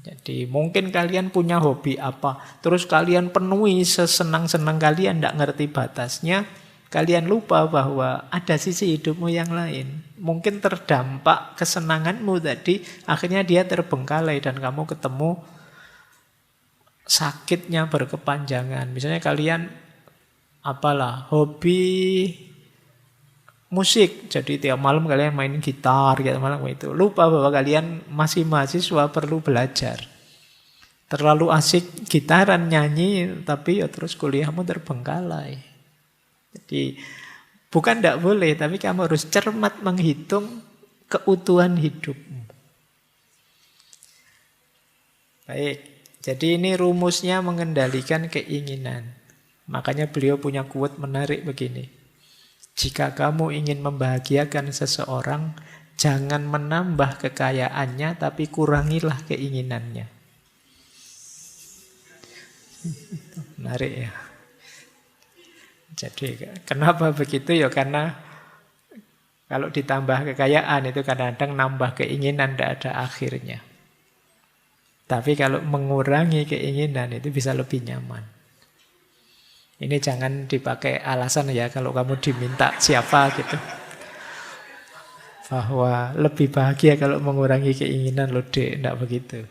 Jadi mungkin kalian punya hobi apa, terus kalian penuhi sesenang-senang kalian, tidak ngerti batasnya, kalian lupa bahwa ada sisi hidupmu yang lain. Mungkin terdampak kesenanganmu tadi, akhirnya dia terbengkalai dan kamu ketemu sakitnya berkepanjangan. Misalnya kalian apalah hobi musik, jadi tiap malam kalian main gitar, tiap malam itu. Lupa bahwa kalian masih mahasiswa, perlu belajar. Terlalu asik gitaran nyanyi, tapi ya terus kuliahmu terbengkalai. Jadi bukan tidak boleh, tapi kamu harus cermat menghitung keutuhan hidupmu. Baik, jadi ini rumusnya mengendalikan keinginan. Makanya beliau punya quote menarik begini. Jika kamu ingin membahagiakan seseorang, jangan menambah kekayaannya, tapi kurangilah keinginannya. Menarik ya. Jadi kenapa begitu ya? Karena kalau ditambah kekayaan itu kadang-kadang nambah keinginan, tidak ada akhirnya. Tapi kalau mengurangi keinginan itu bisa lebih nyaman. Ini jangan dipakai alasan ya kalau kamu diminta siapa gitu. Bahwa lebih bahagia kalau mengurangi keinginan loh Dek, tidak begitu.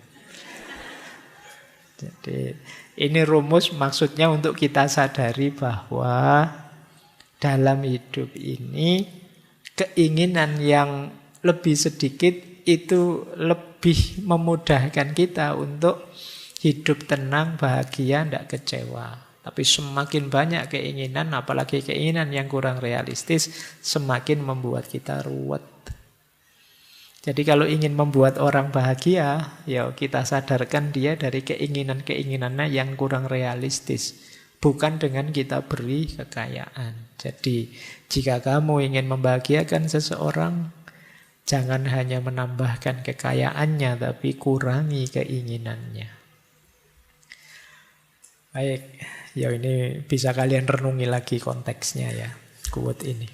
Jadi ini rumus maksudnya untuk kita sadari bahwa dalam hidup ini keinginan yang lebih sedikit itu lebih memudahkan kita untuk hidup tenang, bahagia, tidak kecewa. Tapi semakin banyak keinginan, apalagi keinginan yang kurang realistis, semakin membuat kita ruwet. Jadi kalau ingin membuat orang bahagia, ya kita sadarkan dia dari keinginan-keinginannya yang kurang realistis. Bukan dengan kita beri kekayaan. Jadi jika kamu ingin membahagiakan seseorang, jangan hanya menambahkan kekayaannya, tapi kurangi keinginannya. Baik, ya ini bisa kalian renungi lagi konteksnya ya, quote ini.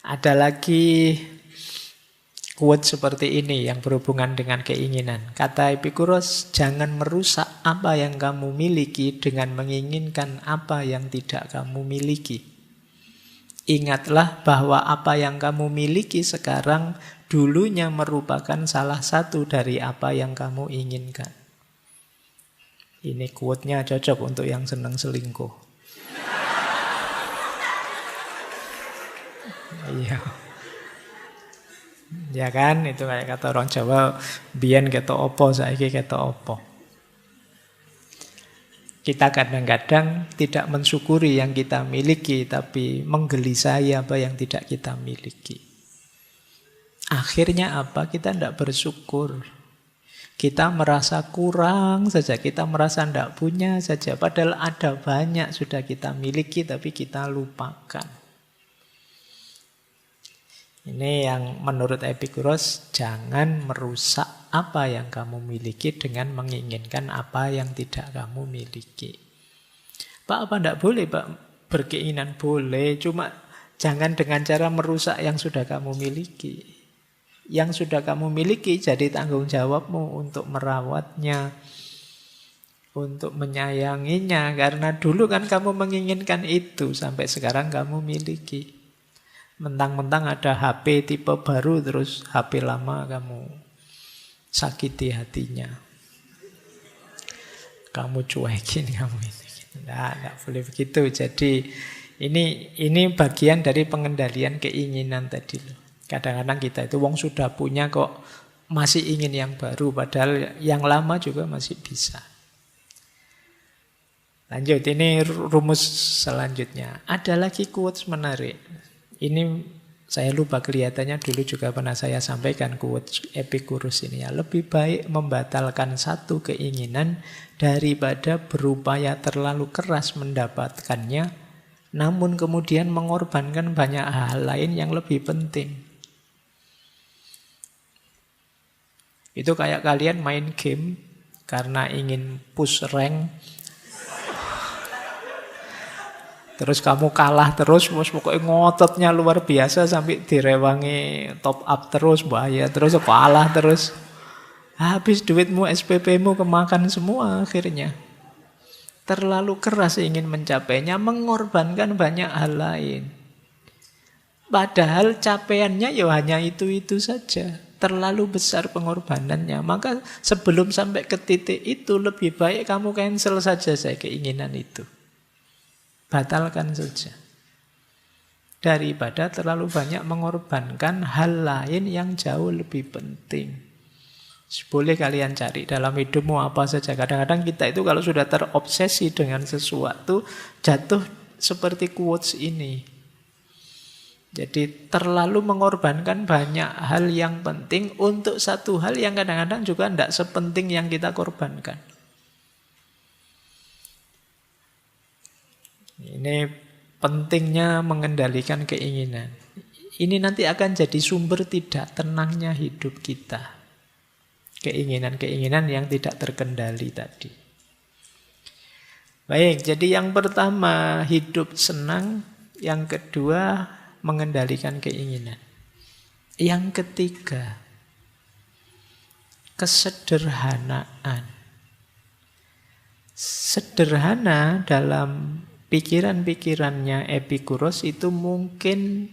Ada lagi quote seperti ini yang berhubungan dengan keinginan. Kata Epikuros, jangan merusak apa yang kamu miliki dengan menginginkan apa yang tidak kamu miliki. Ingatlah bahwa apa yang kamu miliki sekarang dulunya merupakan salah satu dari apa yang kamu inginkan. Ini quote-nya cocok untuk yang senang selingkuh. Iya. Ya kan, itu kayak kata orang Jawa, biyen ketok opo, saiki ketok opo. Kita kadang-kadang tidak mensyukuri yang kita miliki, tapi menggelisahi apa yang tidak kita miliki. Akhirnya apa? Kita tidak bersyukur. Kita merasa kurang saja, kita merasa tidak punya saja. Padahal ada banyak sudah kita miliki, tapi kita lupakan. Ini yang menurut Epikuros, jangan merusak apa yang kamu miliki dengan menginginkan apa yang tidak kamu miliki. Pak, apa tidak boleh, Pak? Berkeinginan boleh, cuma jangan dengan cara merusak yang sudah kamu miliki. Yang sudah kamu miliki jadi tanggung jawabmu untuk merawatnya, untuk menyayanginya. Karena dulu kan kamu menginginkan itu, sampai sekarang kamu miliki. Mentang-mentang ada HP tipe baru, terus HP lama kamu sakiti hatinya. Kamu cuekin kamu ini. Nggak boleh begitu. Jadi ini bagian dari pengendalian keinginan tadi loh. Kadang-kadang kita itu wong sudah punya kok masih ingin yang baru, padahal yang lama juga masih bisa. Lanjut, ini rumus selanjutnya. Ada lagi quotes menarik. Ini saya lupa, kelihatannya dulu juga pernah saya sampaikan quotes Epikuros ini ya. Lebih baik membatalkan satu keinginan daripada berupaya terlalu keras mendapatkannya, namun kemudian mengorbankan banyak hal lain yang lebih penting. Itu kayak kalian main game karena ingin push rank, terus kamu kalah terus, pokoknya ngototnya luar biasa sampai direwangi top up terus, bahaya terus, kalah terus. Habis duitmu, SPP-mu kemakan semua akhirnya. Terlalu keras ingin mencapainya, mengorbankan banyak hal lain. Padahal capaiannya ya hanya itu-itu saja. Terlalu besar pengorbanannya. Maka sebelum sampai ke titik itu, lebih baik kamu cancel saja saya keinginan itu. Batalkan saja. Daripada terlalu banyak mengorbankan hal lain yang jauh lebih penting. Boleh kalian cari dalam hidupmu apa saja. Kadang-kadang kita itu kalau sudah terobsesi dengan sesuatu, jatuh seperti quotes ini. Jadi terlalu mengorbankan banyak hal yang penting untuk satu hal yang kadang-kadang juga tidak sepenting yang kita korbankan. Ini pentingnya mengendalikan keinginan. Ini nanti akan jadi sumber tidak tenangnya hidup kita. Keinginan-keinginan yang tidak terkendali tadi. Baik, jadi yang pertama hidup senang, yang kedua mengendalikan keinginan. Yang ketiga, kesederhanaan. Sederhana dalam pikiran-pikirannya Epikuros itu mungkin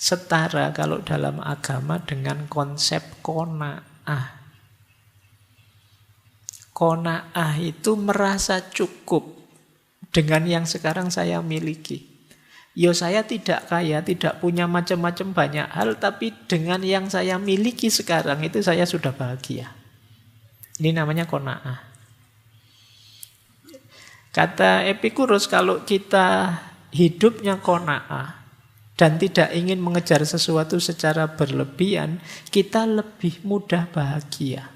setara kalau dalam agama dengan konsep qanaah. Qanaah itu merasa cukup dengan yang sekarang saya miliki. Yo saya tidak kaya, tidak punya macam-macam banyak hal, tapi dengan yang saya miliki sekarang itu saya sudah bahagia. Ini namanya qanaah. Kata Epicurus, kalau kita hidupnya qanaah dan tidak ingin mengejar sesuatu secara berlebihan, kita lebih mudah bahagia.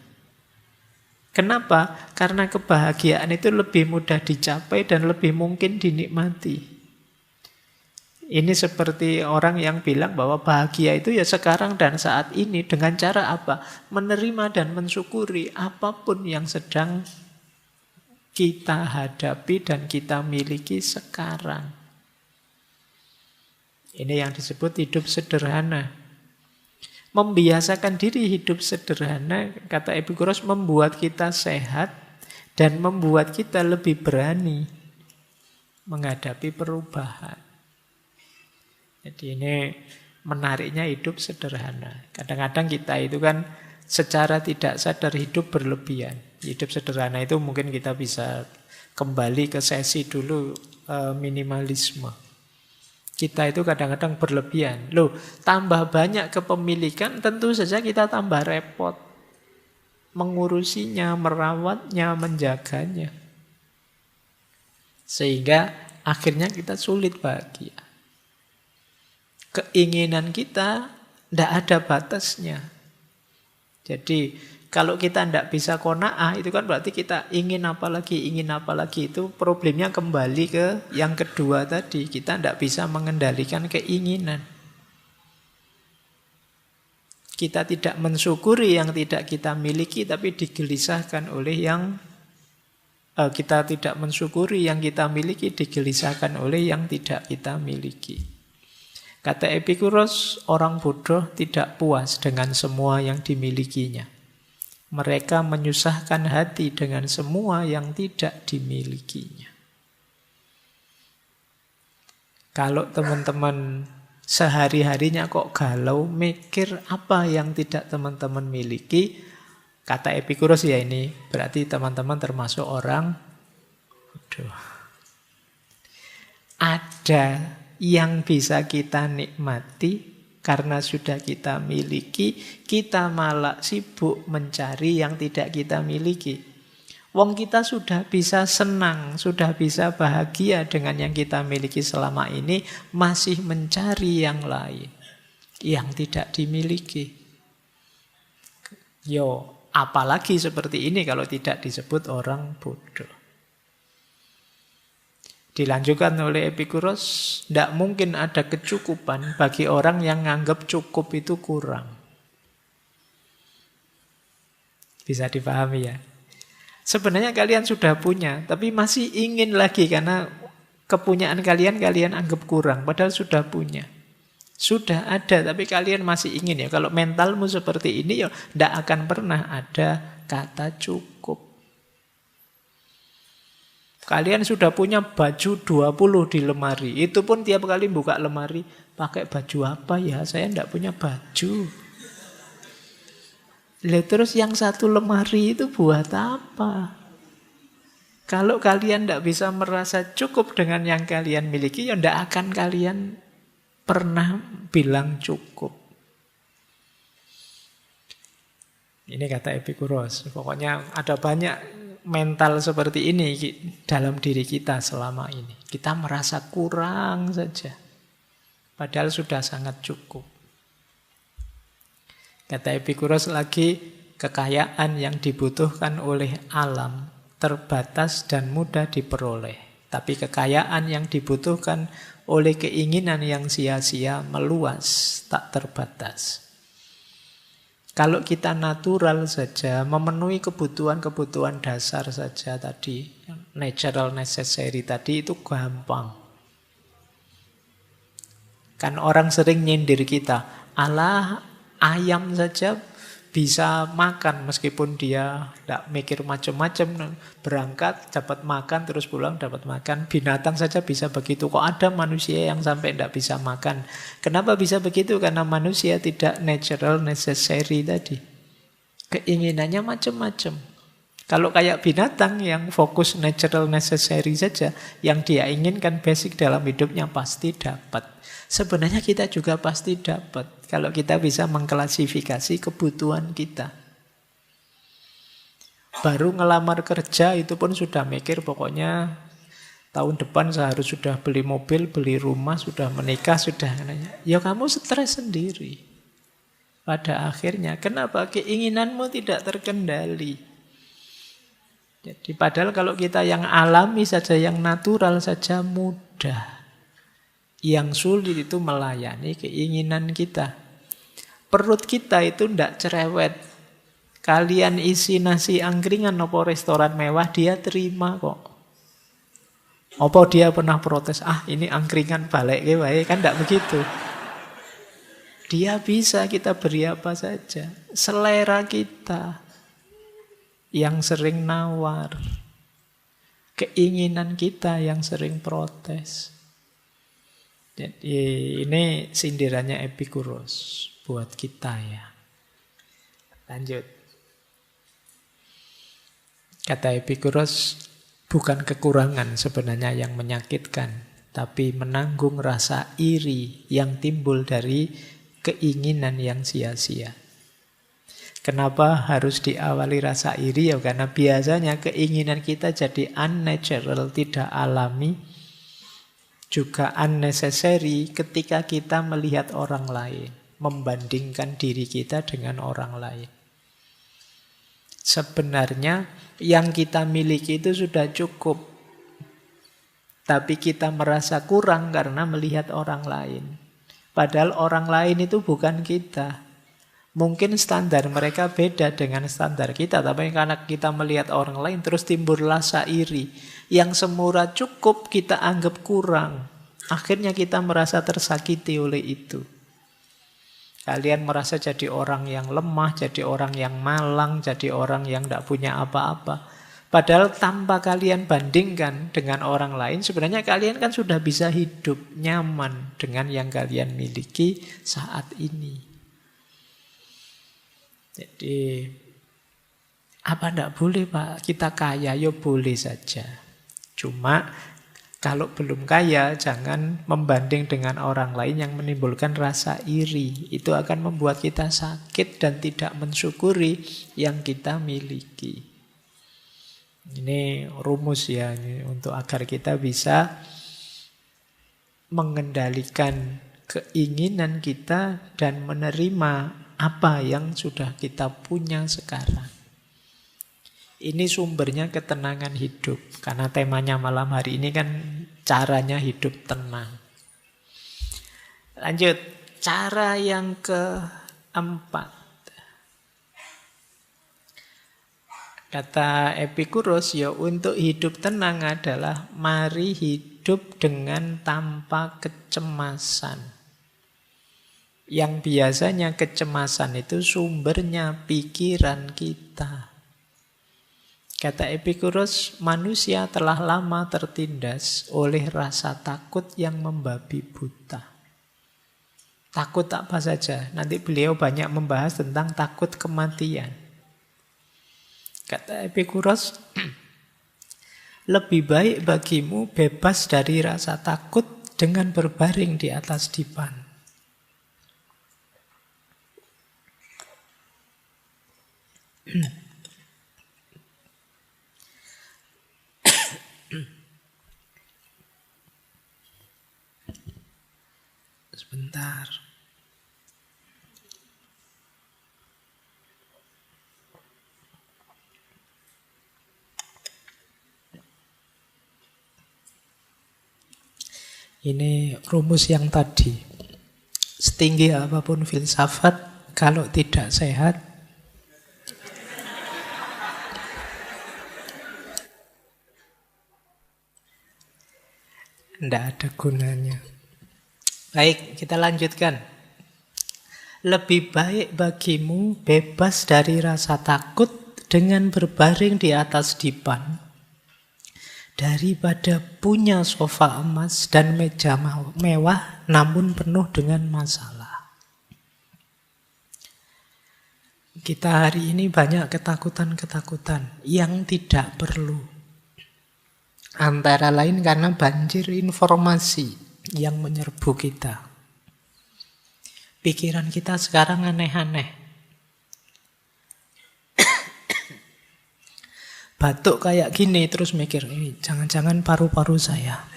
Kenapa? Karena kebahagiaan itu lebih mudah dicapai dan lebih mungkin dinikmati. Ini seperti orang yang bilang bahwa bahagia itu ya sekarang dan saat ini. Dengan cara apa? Menerima dan mensyukuri apapun yang sedang kita hadapi dan kita miliki sekarang. Ini yang disebut hidup sederhana. Membiasakan diri hidup sederhana, kata Epicurus, membuat kita sehat dan membuat kita lebih berani menghadapi perubahan. Jadi ini menariknya hidup sederhana. Kadang-kadang kita itu kan secara tidak sadar hidup berlebihan. Hidup sederhana itu mungkin kita bisa kembali ke sesi dulu minimalisme. Kita itu kadang-kadang berlebihan. Loh, tambah banyak kepemilikan, tentu saja kita tambah repot. Mengurusinya, merawatnya, menjaganya. Sehingga akhirnya kita sulit bahagia. Keinginan kita tidak ada batasnya. Jadi kalau kita tidak bisa qanaah, itu kan berarti kita ingin apa lagi. Itu problemnya kembali ke yang kedua tadi. Kita tidak bisa mengendalikan keinginan. Kita tidak mensyukuri yang tidak kita miliki, tapi digelisahkan oleh yang kita tidak mensyukuri yang kita miliki, digelisahkan oleh yang tidak kita miliki. Kata Epicurus, orang bodoh tidak puas dengan semua yang dimilikinya. Mereka menyusahkan hati dengan semua yang tidak dimilikinya. Kalau teman-teman sehari-harinya kok galau, mikir apa yang tidak teman-teman miliki, kata Epicurus ya ini, berarti teman-teman termasuk orang bodoh. Ada yang bisa kita nikmati, karena sudah kita miliki, kita malah sibuk mencari yang tidak kita miliki. Wong kita sudah bisa senang, sudah bisa bahagia dengan yang kita miliki selama ini, masih mencari yang lain, yang tidak dimiliki. Yo, apalagi seperti ini kalau tidak disebut orang bodoh. Dilanjutkan oleh Epicurus, tidak mungkin ada kecukupan bagi orang yang menganggap cukup itu kurang. Bisa dipahami ya? Sebenarnya kalian sudah punya, tapi masih ingin lagi karena kepunyaan kalian anggap kurang, padahal sudah punya. Sudah ada, tapi kalian masih ingin ya. Kalau mentalmu seperti ini, ya tidak akan pernah ada kata cukup. Kalian sudah punya baju 20 di lemari. Itu pun tiap kali buka lemari, pakai baju apa ya? Saya tidak punya baju. Terus yang satu lemari itu buat apa? Kalau kalian tidak bisa merasa cukup dengan yang kalian miliki, ya tidak akan kalian pernah bilang cukup. Ini kata Epicurus. Pokoknya ada banyak mental seperti ini dalam diri kita selama ini. Kita merasa kurang saja, padahal sudah sangat cukup. Kata Epicurus lagi, kekayaan yang dibutuhkan oleh alam terbatas dan mudah diperoleh. Tapi kekayaan yang dibutuhkan oleh keinginan yang sia-sia meluas, tak terbatas. Kalau kita natural saja, memenuhi kebutuhan-kebutuhan dasar saja tadi, natural necessary tadi, itu gampang. Kan orang sering nyindir kita, alah ayam saja bisa makan meskipun dia tidak mikir macam-macam, berangkat dapat makan terus pulang dapat makan. Binatang saja bisa begitu, kok ada manusia yang sampai tidak bisa makan? Kenapa bisa begitu? Karena manusia tidak natural necessary tadi, keinginannya macam-macam. Kalau kayak binatang yang fokus natural necessary saja, yang dia inginkan basic dalam hidupnya pasti dapat. Sebenarnya kita juga pasti dapat kalau kita bisa mengklasifikasi kebutuhan kita. Baru ngelamar kerja itu pun sudah mikir pokoknya tahun depan saya harus sudah beli mobil, beli rumah, sudah menikah, sudah. Ya kamu stres sendiri. Pada akhirnya, kenapa? Keinginanmu tidak terkendali. Jadi padahal kalau kita yang alami saja, yang natural saja mudah. Yang sulit itu melayani keinginan kita. Perut kita itu tidak cerewet. Kalian isi nasi angkringan atau restoran mewah, dia terima kok. Apa dia pernah protes, ini angkringan balik kan tidak begitu. Dia bisa, kita beri apa saja. Selera kita yang sering nawar. Keinginan kita yang sering protes. Jadi ini sindirannya Epikuros buat kita ya. Lanjut. Kata Epikuros, bukan kekurangan sebenarnya yang menyakitkan, tapi menanggung rasa iri yang timbul dari keinginan yang sia-sia. Kenapa harus diawali rasa iri? Ya karena biasanya keinginan kita jadi unnatural, tidak alami, juga unnecessary ketika kita melihat orang lain, membandingkan diri kita dengan orang lain. Sebenarnya yang kita miliki itu sudah cukup, tapi kita merasa kurang karena melihat orang lain. Padahal orang lain itu bukan kita. Mungkin standar mereka beda dengan standar kita, tapi karena kita melihat orang lain terus timbul rasa iri. Yang semula cukup kita anggap kurang. Akhirnya kita merasa tersakiti oleh itu. Kalian merasa jadi orang yang lemah, jadi orang yang malang, jadi orang yang tidak punya apa-apa. Padahal tanpa kalian bandingkan dengan orang lain, sebenarnya kalian kan sudah bisa hidup nyaman dengan yang kalian miliki saat ini. Jadi, apa tidak boleh Pak? Kita kaya, ya boleh saja. Cuma, kalau belum kaya, jangan membanding dengan orang lain yang menimbulkan rasa iri. Itu akan membuat kita sakit dan tidak mensyukuri yang kita miliki. Ini rumus ya, ini untuk agar kita bisa mengendalikan keinginan kita dan menerima apa yang sudah kita punya sekarang. Ini sumbernya ketenangan hidup. Karena temanya malam hari ini kan caranya hidup tenang. Lanjut, cara yang keempat. Kata Epikuros, ya untuk hidup tenang adalah mari hidup dengan tanpa kecemasan. Yang biasanya kecemasan itu sumbernya pikiran kita. Kata Epikuros, manusia telah lama tertindas oleh rasa takut yang membabi buta. Takut apa saja. Nanti beliau banyak membahas tentang takut kematian. Kata Epikuros, lebih baik bagimu bebas dari rasa takut dengan berbaring di atas dipan. Sebentar. Ini rumus yang tadi. Setinggi apapun filsafat, kalau tidak sehat, tidak ada gunanya. Baik, kita lanjutkan. Lebih baik bagimu bebas dari rasa takut dengan berbaring di atas dipan daripada punya sofa emas dan meja mewah namun penuh dengan masalah. Kita hari ini banyak ketakutan-ketakutan yang tidak perlu. Antara lain karena banjir informasi yang menyerbu kita. Pikiran kita sekarang aneh-aneh. Batuk kayak gini terus mikir, ini jangan-jangan paru-paru saya.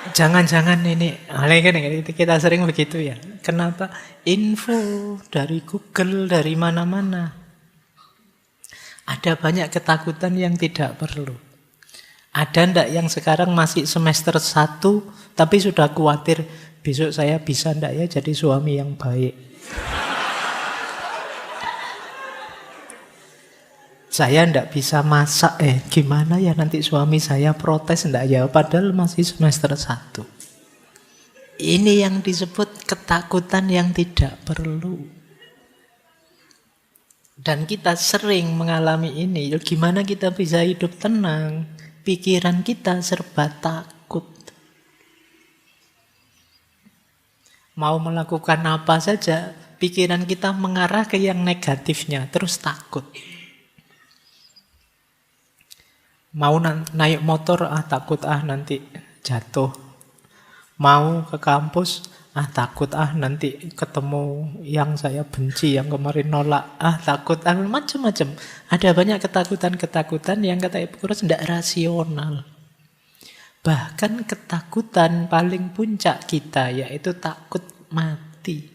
Jangan-jangan ini, kita sering begitu ya. Kenapa? Info dari Google, dari mana-mana. Ada banyak ketakutan yang tidak perlu. Ada ndak yang sekarang masih semester 1, tapi sudah khawatir, besok saya bisa ndak ya jadi suami yang baik. Saya ndak bisa masak, gimana ya nanti suami saya protes ndak ya, padahal masih semester 1. Ini yang disebut ketakutan yang tidak perlu. Dan kita sering mengalami ini. Gimana kita bisa hidup tenang? Pikiran kita serba takut. Mau melakukan apa saja, pikiran kita mengarah ke yang negatifnya, terus takut. Mau naik motor, takut nanti jatuh. Mau ke kampus, takut nanti ketemu yang saya benci, yang kemarin nolak. Takut, macam-macam. Ada banyak ketakutan-ketakutan yang kata Epikuros tidak rasional. Bahkan ketakutan paling puncak kita yaitu takut mati.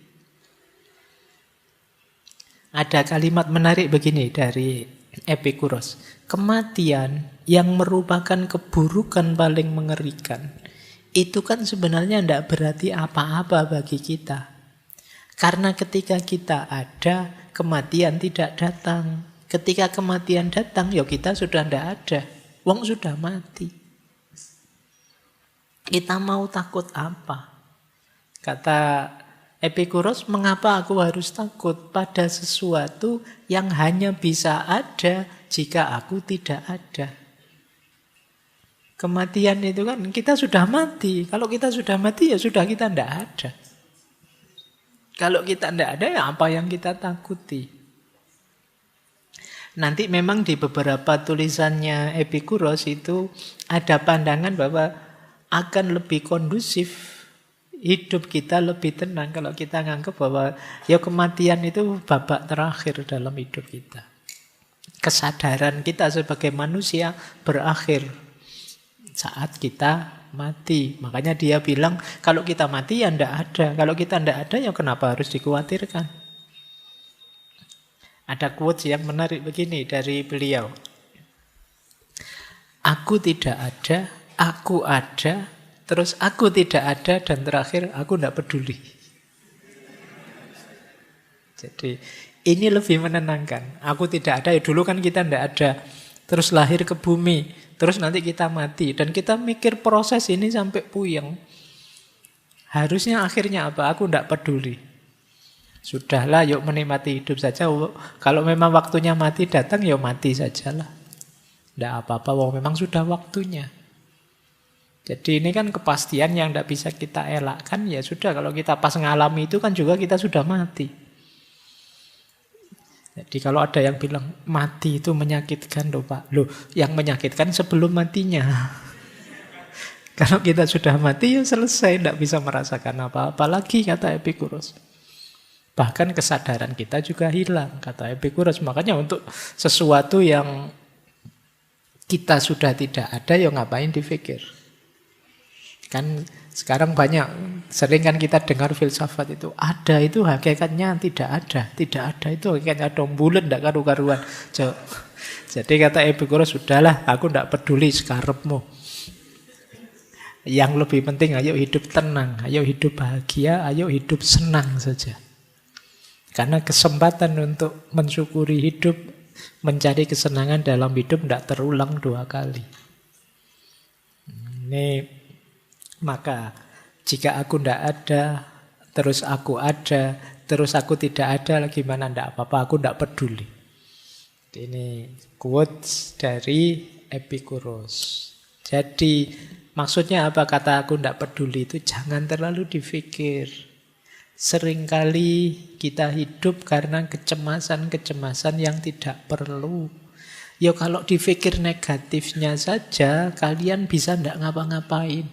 Ada kalimat menarik begini dari Epikuros. Kematian yang merupakan keburukan paling mengerikan, itu kan sebenarnya tidak berarti apa-apa bagi kita. Karena ketika kita ada, kematian tidak datang. Ketika kematian datang, ya kita sudah tidak ada. Wong sudah mati. Kita mau takut apa? Kata Epikuros, mengapa aku harus takut pada sesuatu yang hanya bisa ada jika aku tidak ada? Kematian itu kan kita sudah mati. Kalau kita sudah mati ya sudah kita tidak ada. Kalau kita tidak ada ya apa yang kita takuti? Nanti memang di beberapa tulisannya Epikuros itu ada pandangan bahwa akan lebih kondusif, hidup kita lebih tenang kalau kita nganggap bahwa ya kematian itu babak terakhir dalam hidup kita. Kesadaran kita sebagai manusia berakhir saat kita mati. Makanya dia bilang kalau kita mati ya ndak ada. Kalau kita ndak ada ya kenapa harus dikhawatirkan? Ada quotes yang menarik begini dari beliau. Aku tidak ada, aku ada, terus aku tidak ada, dan terakhir aku tidak peduli. Jadi ini lebih menenangkan. Aku tidak ada, ya dulu kan kita tidak ada. Terus lahir ke bumi, terus nanti kita mati. Dan kita mikir proses ini sampai puyeng. Harusnya akhirnya apa? Aku tidak peduli. Sudahlah, yuk menikmati hidup saja. Kalau memang waktunya mati datang, ya mati sajalah. Tidak apa-apa, memang sudah waktunya. Jadi ini kan kepastian yang tidak bisa kita elakkan. Ya sudah, kalau kita pas ngalami itu kan juga kita sudah mati. Jadi kalau ada yang bilang mati itu menyakitkan loh Pak. Loh, yang menyakitkan sebelum matinya. Kalau kita sudah mati ya selesai, tidak bisa merasakan apa-apa lagi, kata Epikuros. Bahkan kesadaran kita juga hilang, kata Epikuros. Makanya untuk sesuatu yang kita sudah tidak ada, ya ngapain dipikir. Kan sekarang banyak, sering kan kita dengar filsafat itu. Ada itu hakikatnya tidak ada. Tidak ada itu hakikatnya dong bulan, tidak karu-karuan. Jadi kata Epikuros, sudahlah aku tidak peduli sekarepmu. Yang lebih penting ayo hidup tenang, ayo hidup bahagia, ayo hidup senang saja. Karena kesempatan untuk mensyukuri hidup, mencari kesenangan dalam hidup tidak terulang 2 kali. Ini maka jika aku tidak ada, terus aku ada, terus aku tidak ada, gimana tidak apa-apa, aku tidak peduli. Ini quotes dari Epikuros. Jadi maksudnya apa kata aku tidak peduli itu? Jangan terlalu dipikir. Seringkali kita hidup karena kecemasan-kecemasan yang tidak perlu. Ya kalau dipikir negatifnya saja, kalian bisa ndak ngapa-ngapain.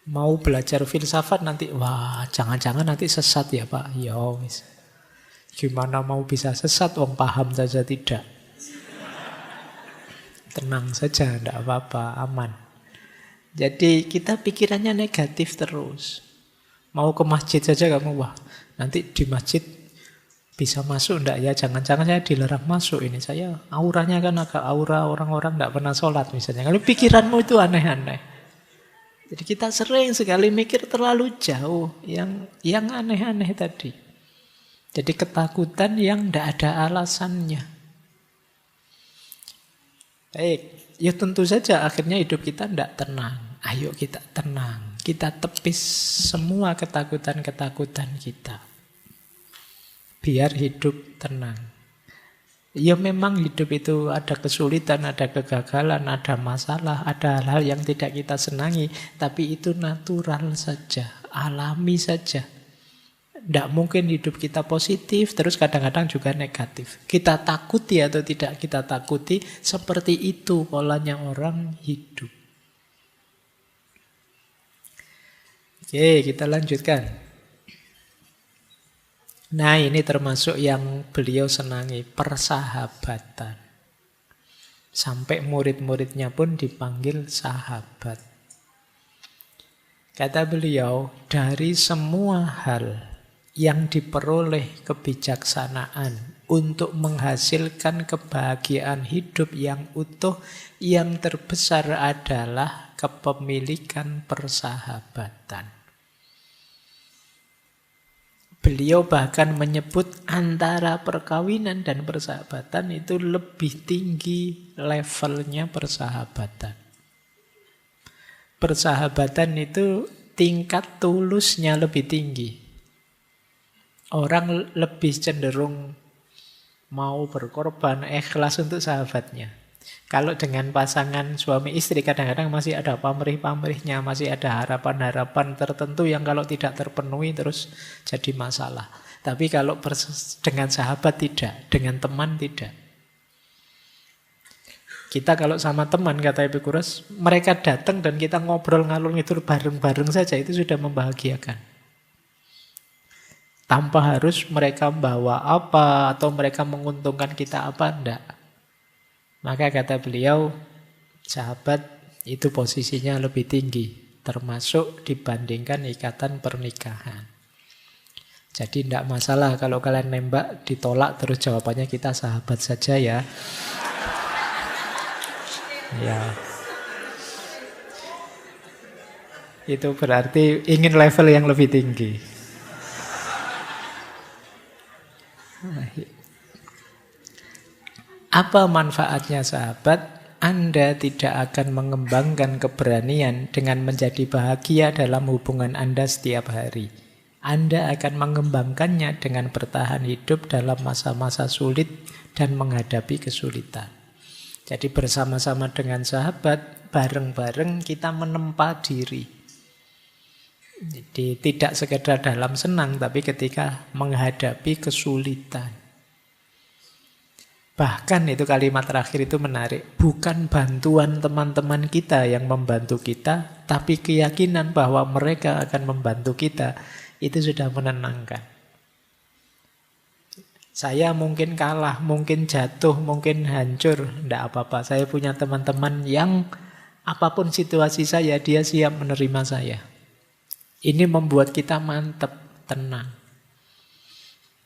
Mau belajar filsafat nanti, wah jangan-jangan nanti sesat ya Pak. Ya wis. Gimana mau bisa sesat, wong paham saja tidak. Tenang saja, ndak apa-apa, aman. Jadi kita pikirannya negatif terus. Mau ke masjid saja kamu, wah nanti di masjid bisa masuk enggak ya? Jangan-jangan saya dilarang masuk ini. Saya auranya kan agak aura orang-orang enggak pernah sholat misalnya. Kalau pikiranmu itu aneh-aneh. Jadi kita sering sekali mikir terlalu jauh yang aneh-aneh tadi. Jadi ketakutan yang enggak ada alasannya. Baik, ya tentu saja akhirnya hidup kita enggak tenang. Ayo kita tenang. Kita tepis semua ketakutan-ketakutan kita. Biar hidup tenang. Ya memang hidup itu ada kesulitan, ada kegagalan, ada masalah, ada hal-hal yang tidak kita senangi. Tapi itu natural saja, alami saja. Tidak mungkin hidup kita positif, terus kadang-kadang juga negatif. Kita takuti atau tidak kita takuti, seperti itu polanya orang hidup. Oke, kita lanjutkan. Nah, ini termasuk yang beliau senangi, persahabatan. Sampai murid-muridnya pun dipanggil sahabat. Kata beliau, dari semua hal yang diperoleh kebijaksanaan untuk menghasilkan kebahagiaan hidup yang utuh, yang terbesar adalah kepemilikan persahabatan. Beliau bahkan menyebut antara perkawinan dan persahabatan itu lebih tinggi levelnya persahabatan. Persahabatan itu tingkat tulusnya lebih tinggi. Orang lebih cenderung mau berkorban, ikhlas untuk sahabatnya. Kalau dengan pasangan suami istri kadang-kadang masih ada pamrih-pamrihnya, masih ada harapan-harapan tertentu yang kalau tidak terpenuhi terus jadi masalah. Tapi kalau dengan sahabat tidak, dengan teman tidak. Kita kalau sama teman, kata Epicurus, mereka datang dan kita ngobrol ngalur ngidul bareng-bareng saja, itu sudah membahagiakan. Tanpa harus mereka bawa apa atau mereka menguntungkan kita apa, enggak. Maka kata beliau, sahabat itu posisinya lebih tinggi, termasuk dibandingkan ikatan pernikahan. Jadi tidak masalah kalau kalian nembak ditolak terus jawabannya kita sahabat saja ya. Ya. Itu berarti ingin level yang lebih tinggi. Apa manfaatnya sahabat? Anda tidak akan mengembangkan keberanian dengan menjadi bahagia dalam hubungan Anda setiap hari. Anda akan mengembangkannya dengan bertahan hidup dalam masa-masa sulit dan menghadapi kesulitan. Jadi bersama-sama dengan sahabat, bareng-bareng kita menempa diri. Jadi tidak sekedar dalam senang, tapi ketika menghadapi kesulitan. Bahkan itu kalimat terakhir itu menarik. Bukan bantuan teman-teman kita yang membantu kita, tapi keyakinan bahwa mereka akan membantu kita, itu sudah menenangkan. Saya mungkin kalah, mungkin jatuh, mungkin hancur, tidak apa-apa. Saya punya teman-teman yang apapun situasi saya, dia siap menerima saya. Ini membuat kita mantap, tenang.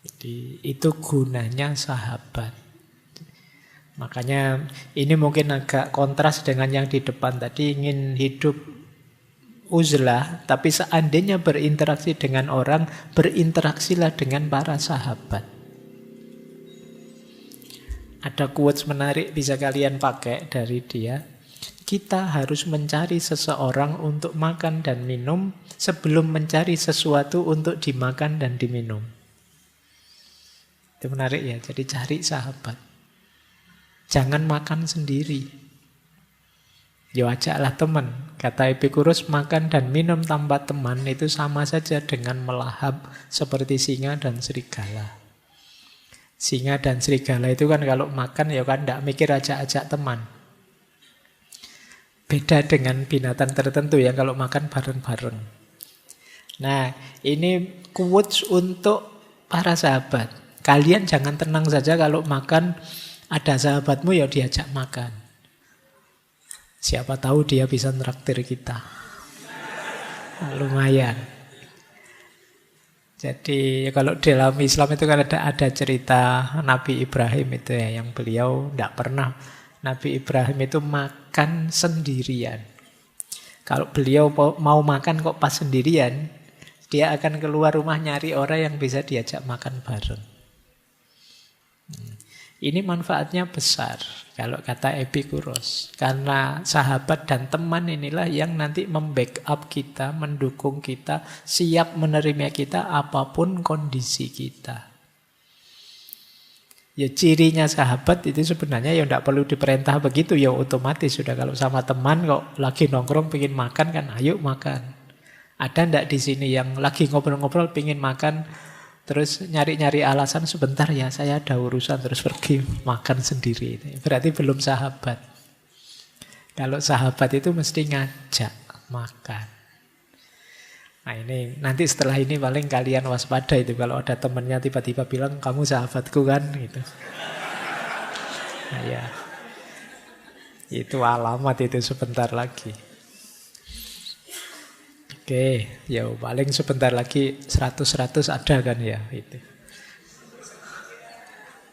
Jadi itu gunanya sahabat. Makanya ini mungkin agak kontras dengan yang di depan tadi, ingin hidup uzlah, tapi seandainya berinteraksi dengan orang, berinteraksilah dengan para sahabat. Ada quotes menarik bisa kalian pakai dari dia. Kita harus mencari seseorang untuk makan dan minum sebelum mencari sesuatu untuk dimakan dan diminum. Itu menarik ya, jadi cari sahabat. Jangan makan sendiri. Ya ajaklah teman. Kata Epikurus, makan dan minum tanpa teman itu sama saja dengan melahap seperti singa dan serigala. Singa dan serigala itu kan kalau makan ya kan tidak mikir ajak-ajak teman. Beda dengan binatang tertentu ya kalau makan bareng-bareng. Nah, ini quotes untuk para sahabat. Kalian jangan tenang saja kalau makan ada sahabatmu ya diajak makan. Siapa tahu dia bisa nraktir kita. Nah, lumayan. Jadi kalau dalam Islam itu kan ada cerita Nabi Ibrahim itu ya, yang beliau tidak pernah. Nabi Ibrahim itu makan sendirian. Kalau beliau mau makan kok pas sendirian, dia akan keluar rumah nyari orang yang bisa diajak makan bareng. Ini manfaatnya besar kalau kata Epikuros. Karena sahabat dan teman inilah yang nanti membackup kita, mendukung kita, siap menerima kita apapun kondisi kita. Ya cirinya sahabat itu sebenarnya ya tidak perlu diperintah begitu, ya otomatis sudah. Kalau sama teman kok lagi nongkrong pengen makan kan, ayo makan. Ada ndak di sini yang lagi ngobrol-ngobrol pengen makan, terus nyari-nyari alasan sebentar ya saya ada urusan terus pergi makan sendiri. Berarti belum sahabat. Kalau sahabat itu mesti ngajak makan. Nah ini nanti setelah ini paling kalian waspada itu kalau ada temennya tiba-tiba bilang kamu sahabatku kan gitu. Nah ya, itu alamat itu sebentar lagi. Oke, ya paling sebentar lagi 100-100 ada kan ya itu.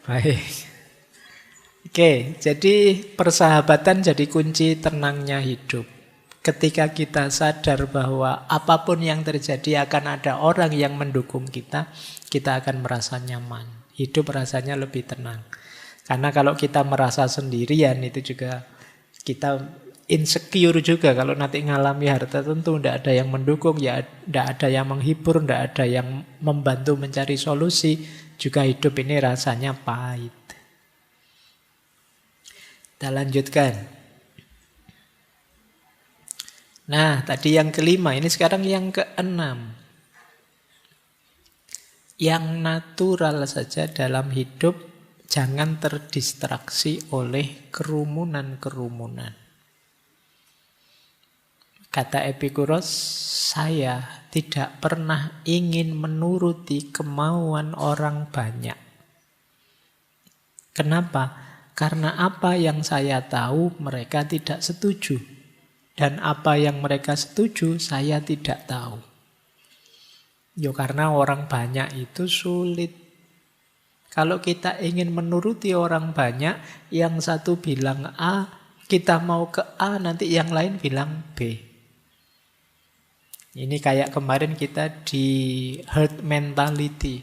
Baik. Oke, jadi persahabatan jadi kunci tenangnya hidup. Ketika kita sadar bahwa apapun yang terjadi akan ada orang yang mendukung kita, kita akan merasa nyaman. Hidup rasanya lebih tenang. Karena kalau kita merasa sendirian itu juga kita insecure juga. Kalau nanti ngalami hal tertentu, tidak ada yang mendukung, ya tidak ada yang menghibur, tidak ada yang membantu mencari solusi, juga hidup ini rasanya pahit. Kita lanjutkan. Nah, tadi yang kelima, ini sekarang yang keenam. Yang natural saja dalam hidup, jangan terdistraksi oleh kerumunan-kerumunan. Kata Epikuros, saya tidak pernah ingin menuruti kemauan orang banyak. Kenapa? Karena apa yang saya tahu mereka tidak setuju. Dan apa yang mereka setuju, saya tidak tahu. Ya karena orang banyak itu sulit. Kalau kita ingin menuruti orang banyak, yang satu bilang A, kita mau ke A, nanti yang lain bilang B. Ini kayak kemarin kita di herd mentality.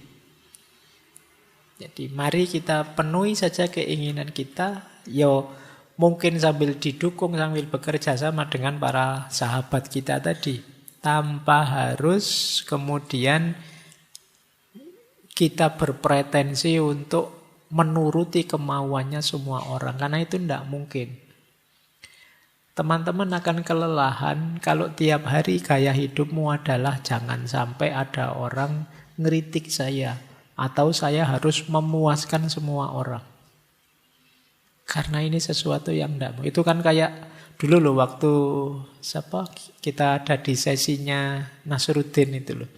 Jadi mari kita penuhi saja keinginan kita, yo mungkin sambil didukung, sambil bekerja sama dengan para sahabat kita tadi. Tanpa harus kemudian kita berpretensi untuk menuruti kemauannya semua orang. Karena itu tidak mungkin. Teman-teman akan kelelahan kalau tiap hari gaya hidupmu adalah jangan sampai ada orang ngeritik saya. Atau saya harus memuaskan semua orang. Karena ini sesuatu yang tidak mau. Itu kan kayak dulu loh waktu kita ada di sesinya Nasruddin itu loh.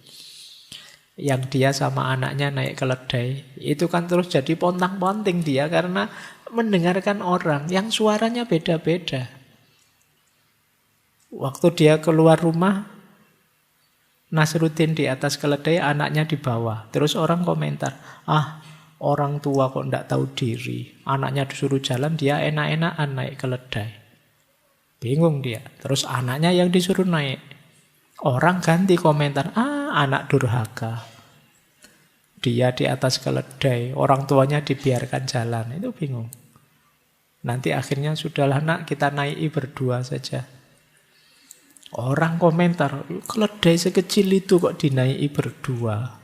Yang dia sama anaknya naik keledai. Itu kan terus jadi pontang-ponting dia karena mendengarkan orang yang suaranya beda-beda. Waktu dia keluar rumah, Nasruddin di atas keledai, anaknya di bawah. Terus orang komentar, orang tua kok tidak tahu diri. Anaknya disuruh jalan, dia enak-enakan naik keledai. Bingung dia. Terus anaknya yang disuruh naik. Orang ganti komentar, anak durhaka. Dia di atas keledai, orang tuanya dibiarkan jalan. Itu bingung. Nanti akhirnya sudahlah nak, kita naiki berdua saja. Orang komentar, keledai sekecil itu kok dinaiki berdua.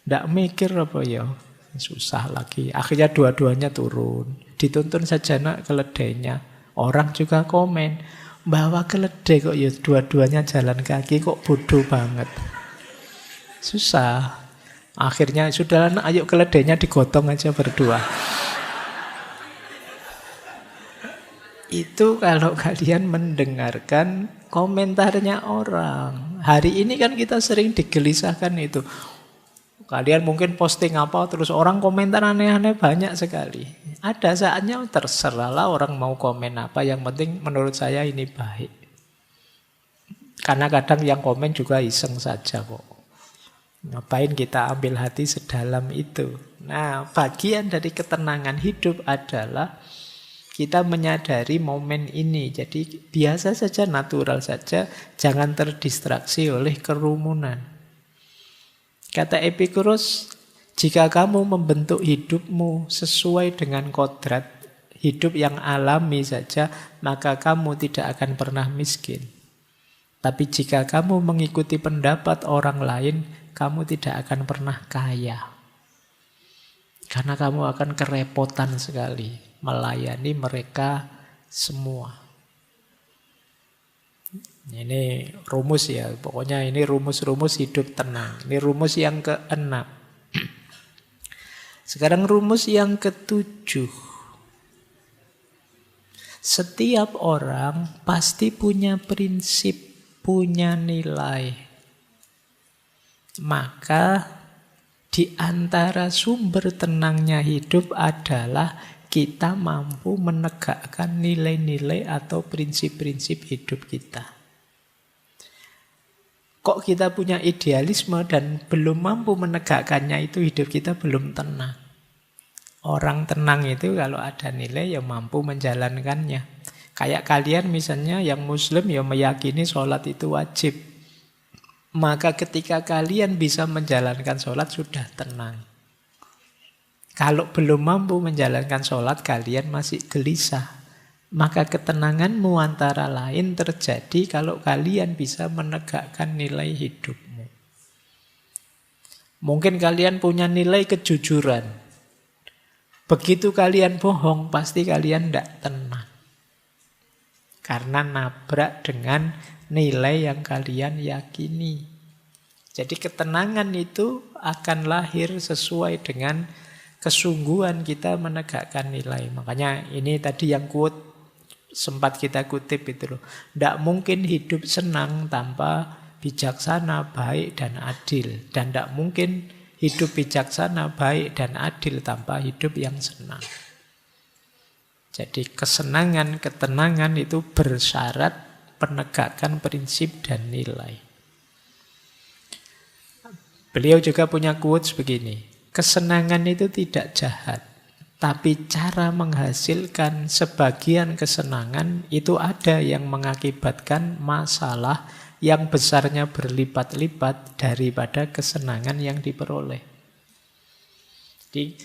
Tidak mikir apa ya? Susah lagi. Akhirnya dua-duanya turun. Dituntun saja nak keledainya. Orang juga komen, bawa keledai kok ya dua-duanya jalan kaki kok bodoh banget. Susah. Akhirnya sudah, ayo keledainya digotong aja berdua. Itu kalau kalian mendengarkan komentarnya orang. Hari ini kan kita sering digelisahkan itu. Kalian mungkin posting apa, terus orang komentar aneh-aneh banyak sekali. Ada saatnya terserahlah orang mau komen apa, yang penting menurut saya ini baik. Karena kadang yang komen juga iseng saja kok. Ngapain kita ambil hati sedalam itu? Nah, bagian dari ketenangan hidup adalah kita menyadari momen ini. Jadi biasa saja, natural saja, jangan terdistraksi oleh kerumunan. Kata Epicurus, jika kamu membentuk hidupmu sesuai dengan kodrat hidup yang alami saja, maka kamu tidak akan pernah miskin. Tapi jika kamu mengikuti pendapat orang lain, kamu tidak akan pernah kaya. Karena kamu akan kerepotan sekali melayani mereka semua. Ini rumus ya, pokoknya ini rumus-rumus hidup tenang. Ini rumus yang ke-6. Sekarang rumus yang ke-7. Setiap orang pasti punya prinsip, punya nilai. Maka di antara sumber tenangnya hidup adalah kita mampu menegakkan nilai-nilai atau prinsip-prinsip hidup kita. Kok kita punya idealisme dan belum mampu menegakkannya, itu hidup kita belum tenang. Orang tenang itu kalau ada nilai ya mampu menjalankannya. Kayak kalian misalnya yang muslim ya meyakini sholat itu wajib. Maka ketika kalian bisa menjalankan sholat sudah tenang. Kalau belum mampu menjalankan sholat kalian masih gelisah. Maka ketenanganmu antara lain terjadi kalau kalian bisa menegakkan nilai hidupmu. Mungkin kalian punya nilai kejujuran. Begitu kalian bohong, pasti kalian tidak tenang. Karena nabrak dengan nilai yang kalian yakini. Jadi ketenangan itu akan lahir sesuai dengan kesungguhan kita menegakkan nilai. Makanya ini tadi yang quote sempat kita kutip itu loh. Tidak mungkin hidup senang tanpa bijaksana, baik dan adil. Dan tidak mungkin hidup bijaksana, baik dan adil tanpa hidup yang senang. Jadi kesenangan, ketenangan itu bersyarat penegakan prinsip dan nilai. Beliau juga punya quotes begini. Kesenangan itu tidak jahat. Tapi cara menghasilkan sebagian kesenangan itu ada yang mengakibatkan masalah yang besarnya berlipat-lipat daripada kesenangan yang diperoleh. Jadi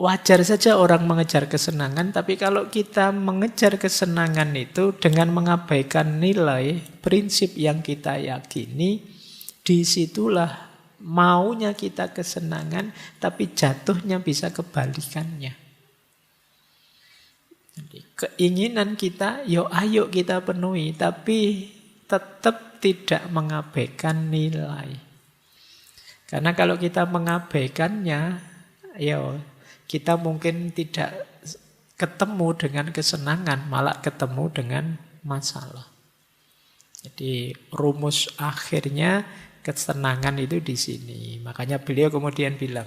wajar saja orang mengejar kesenangan, tapi kalau kita mengejar kesenangan itu dengan mengabaikan nilai, prinsip yang kita yakini, disitulah maunya kita kesenangan, tapi jatuhnya bisa kebalikannya. Jadi, keinginan kita, ayo kita penuhi, tapi tetap tidak mengabaikan nilai. Karena kalau kita mengabaikannya, kita mungkin tidak ketemu dengan kesenangan, malah ketemu dengan masalah. Jadi rumus akhirnya kesenangan itu di sini. Makanya beliau kemudian bilang,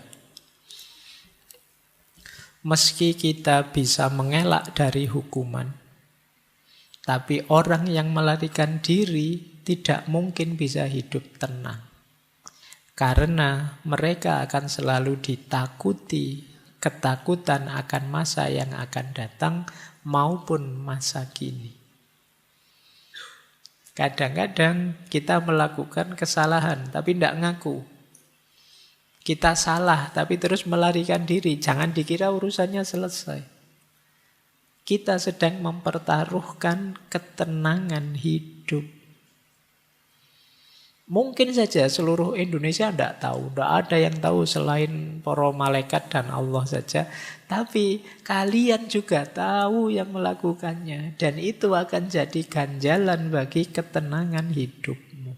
meski kita bisa mengelak dari hukuman, tapi orang yang melarikan diri tidak mungkin bisa hidup tenang. Karena mereka akan selalu ditakuti, ketakutan akan masa yang akan datang maupun masa kini. Kadang-kadang kita melakukan kesalahan tapi tidak ngaku. Kita salah tapi terus melarikan diri. Jangan dikira urusannya selesai. Kita sedang mempertaruhkan ketenangan hidup. Mungkin saja seluruh Indonesia tidak tahu. Tidak ada yang tahu selain para malaikat dan Allah saja. Tapi kalian juga tahu yang melakukannya. Dan itu akan jadi ganjalan bagi ketenangan hidupmu.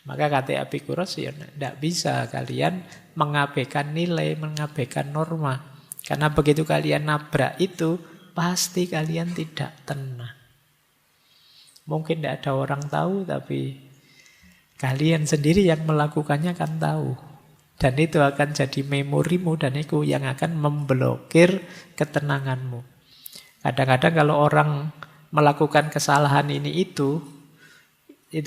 Maka kata Epikuros, ya tidak bisa kalian mengabaikan nilai, mengabaikan norma. Karena begitu kalian nabrak itu, pasti kalian tidak tenang. Mungkin tidak ada orang tahu, tapi kalian sendiri yang melakukannya kan tahu. Dan itu akan jadi memorimu, dan itu yang akan memblokir ketenanganmu. Kadang-kadang kalau orang melakukan kesalahan ini itu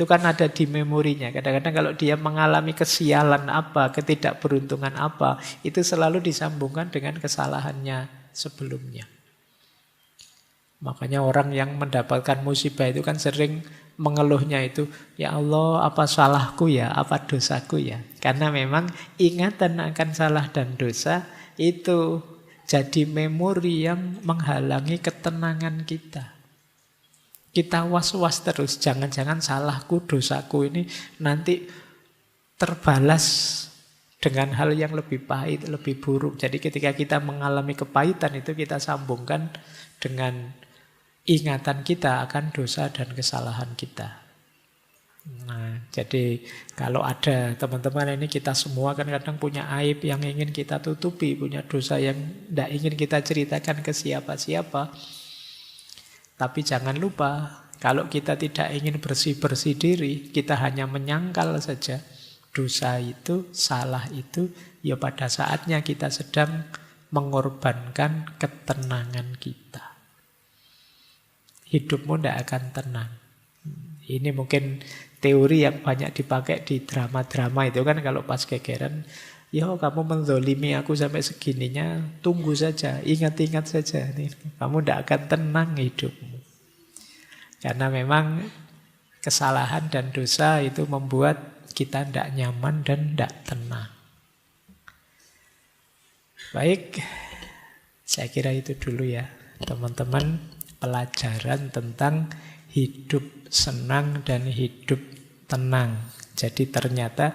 kan ada di memorinya. Kadang-kadang kalau dia mengalami kesialan apa, ketidakberuntungan apa, itu selalu disambungkan dengan kesalahannya sebelumnya. Makanya orang yang mendapatkan musibah itu kan sering mengeluhnya itu, ya Allah, apa salahku ya, apa dosaku ya. Karena memang ingatan akan salah dan dosa itu jadi memori yang menghalangi ketenangan kita. Kita was-was terus, jangan-jangan salahku, dosaku ini nanti terbalas dengan hal yang lebih pahit, lebih buruk. Jadi ketika kita mengalami kepahitan itu kita sambungkan dengan ingatan kita akan dosa dan kesalahan kita. Nah, jadi kalau ada teman-teman ini, kita semua kan kadang punya aib yang ingin kita tutupi, punya dosa yang tidak ingin kita ceritakan ke siapa-siapa. Tapi jangan lupa, kalau kita tidak ingin bersih-bersih diri, kita hanya menyangkal saja dosa itu, salah itu, ya pada saatnya kita sedang mengorbankan ketenangan kita. Hidupmu tidak akan tenang. Ini mungkin teori yang banyak dipakai di drama-drama itu kan, kalau pas gegeran, ya kamu menzolimi aku sampai segininya, tunggu saja, ingat-ingat saja. Kamu tidak akan tenang hidupmu. Karena memang kesalahan dan dosa itu membuat kita tidak nyaman dan tidak tenang. Baik, saya kira itu dulu ya teman-teman. Pelajaran tentang hidup senang dan hidup tenang. Jadi ternyata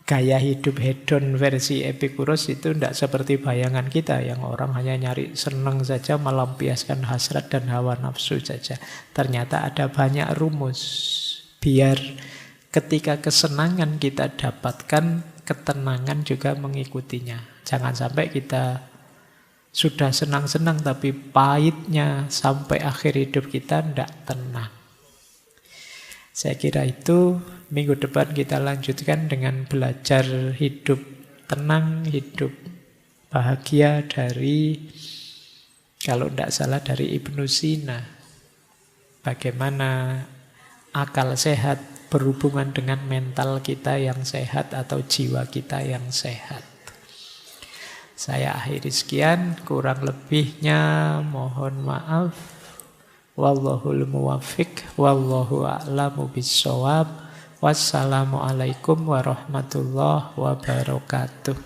gaya hidup hedon versi Epikuros itu tidak seperti bayangan kita, yang orang hanya nyari senang saja, melampiaskan hasrat dan hawa nafsu saja. Ternyata ada banyak rumus biar ketika kesenangan kita dapatkan, ketenangan juga mengikutinya. Jangan sampai kita sudah senang-senang tapi pahitnya sampai akhir hidup kita tidak tenang. Saya kira itu. Minggu depan kita lanjutkan dengan belajar hidup tenang, hidup bahagia dari, kalau tidak salah, dari Ibnu Sina. Bagaimana akal sehat berhubungan dengan mental kita yang sehat atau jiwa kita yang sehat. Saya akhiri sekian, kurang lebihnya mohon maaf. Wallahul muwaffiq, wallahu a'lamu bissawab. Wassalamualaikum warahmatullahi wabarakatuh.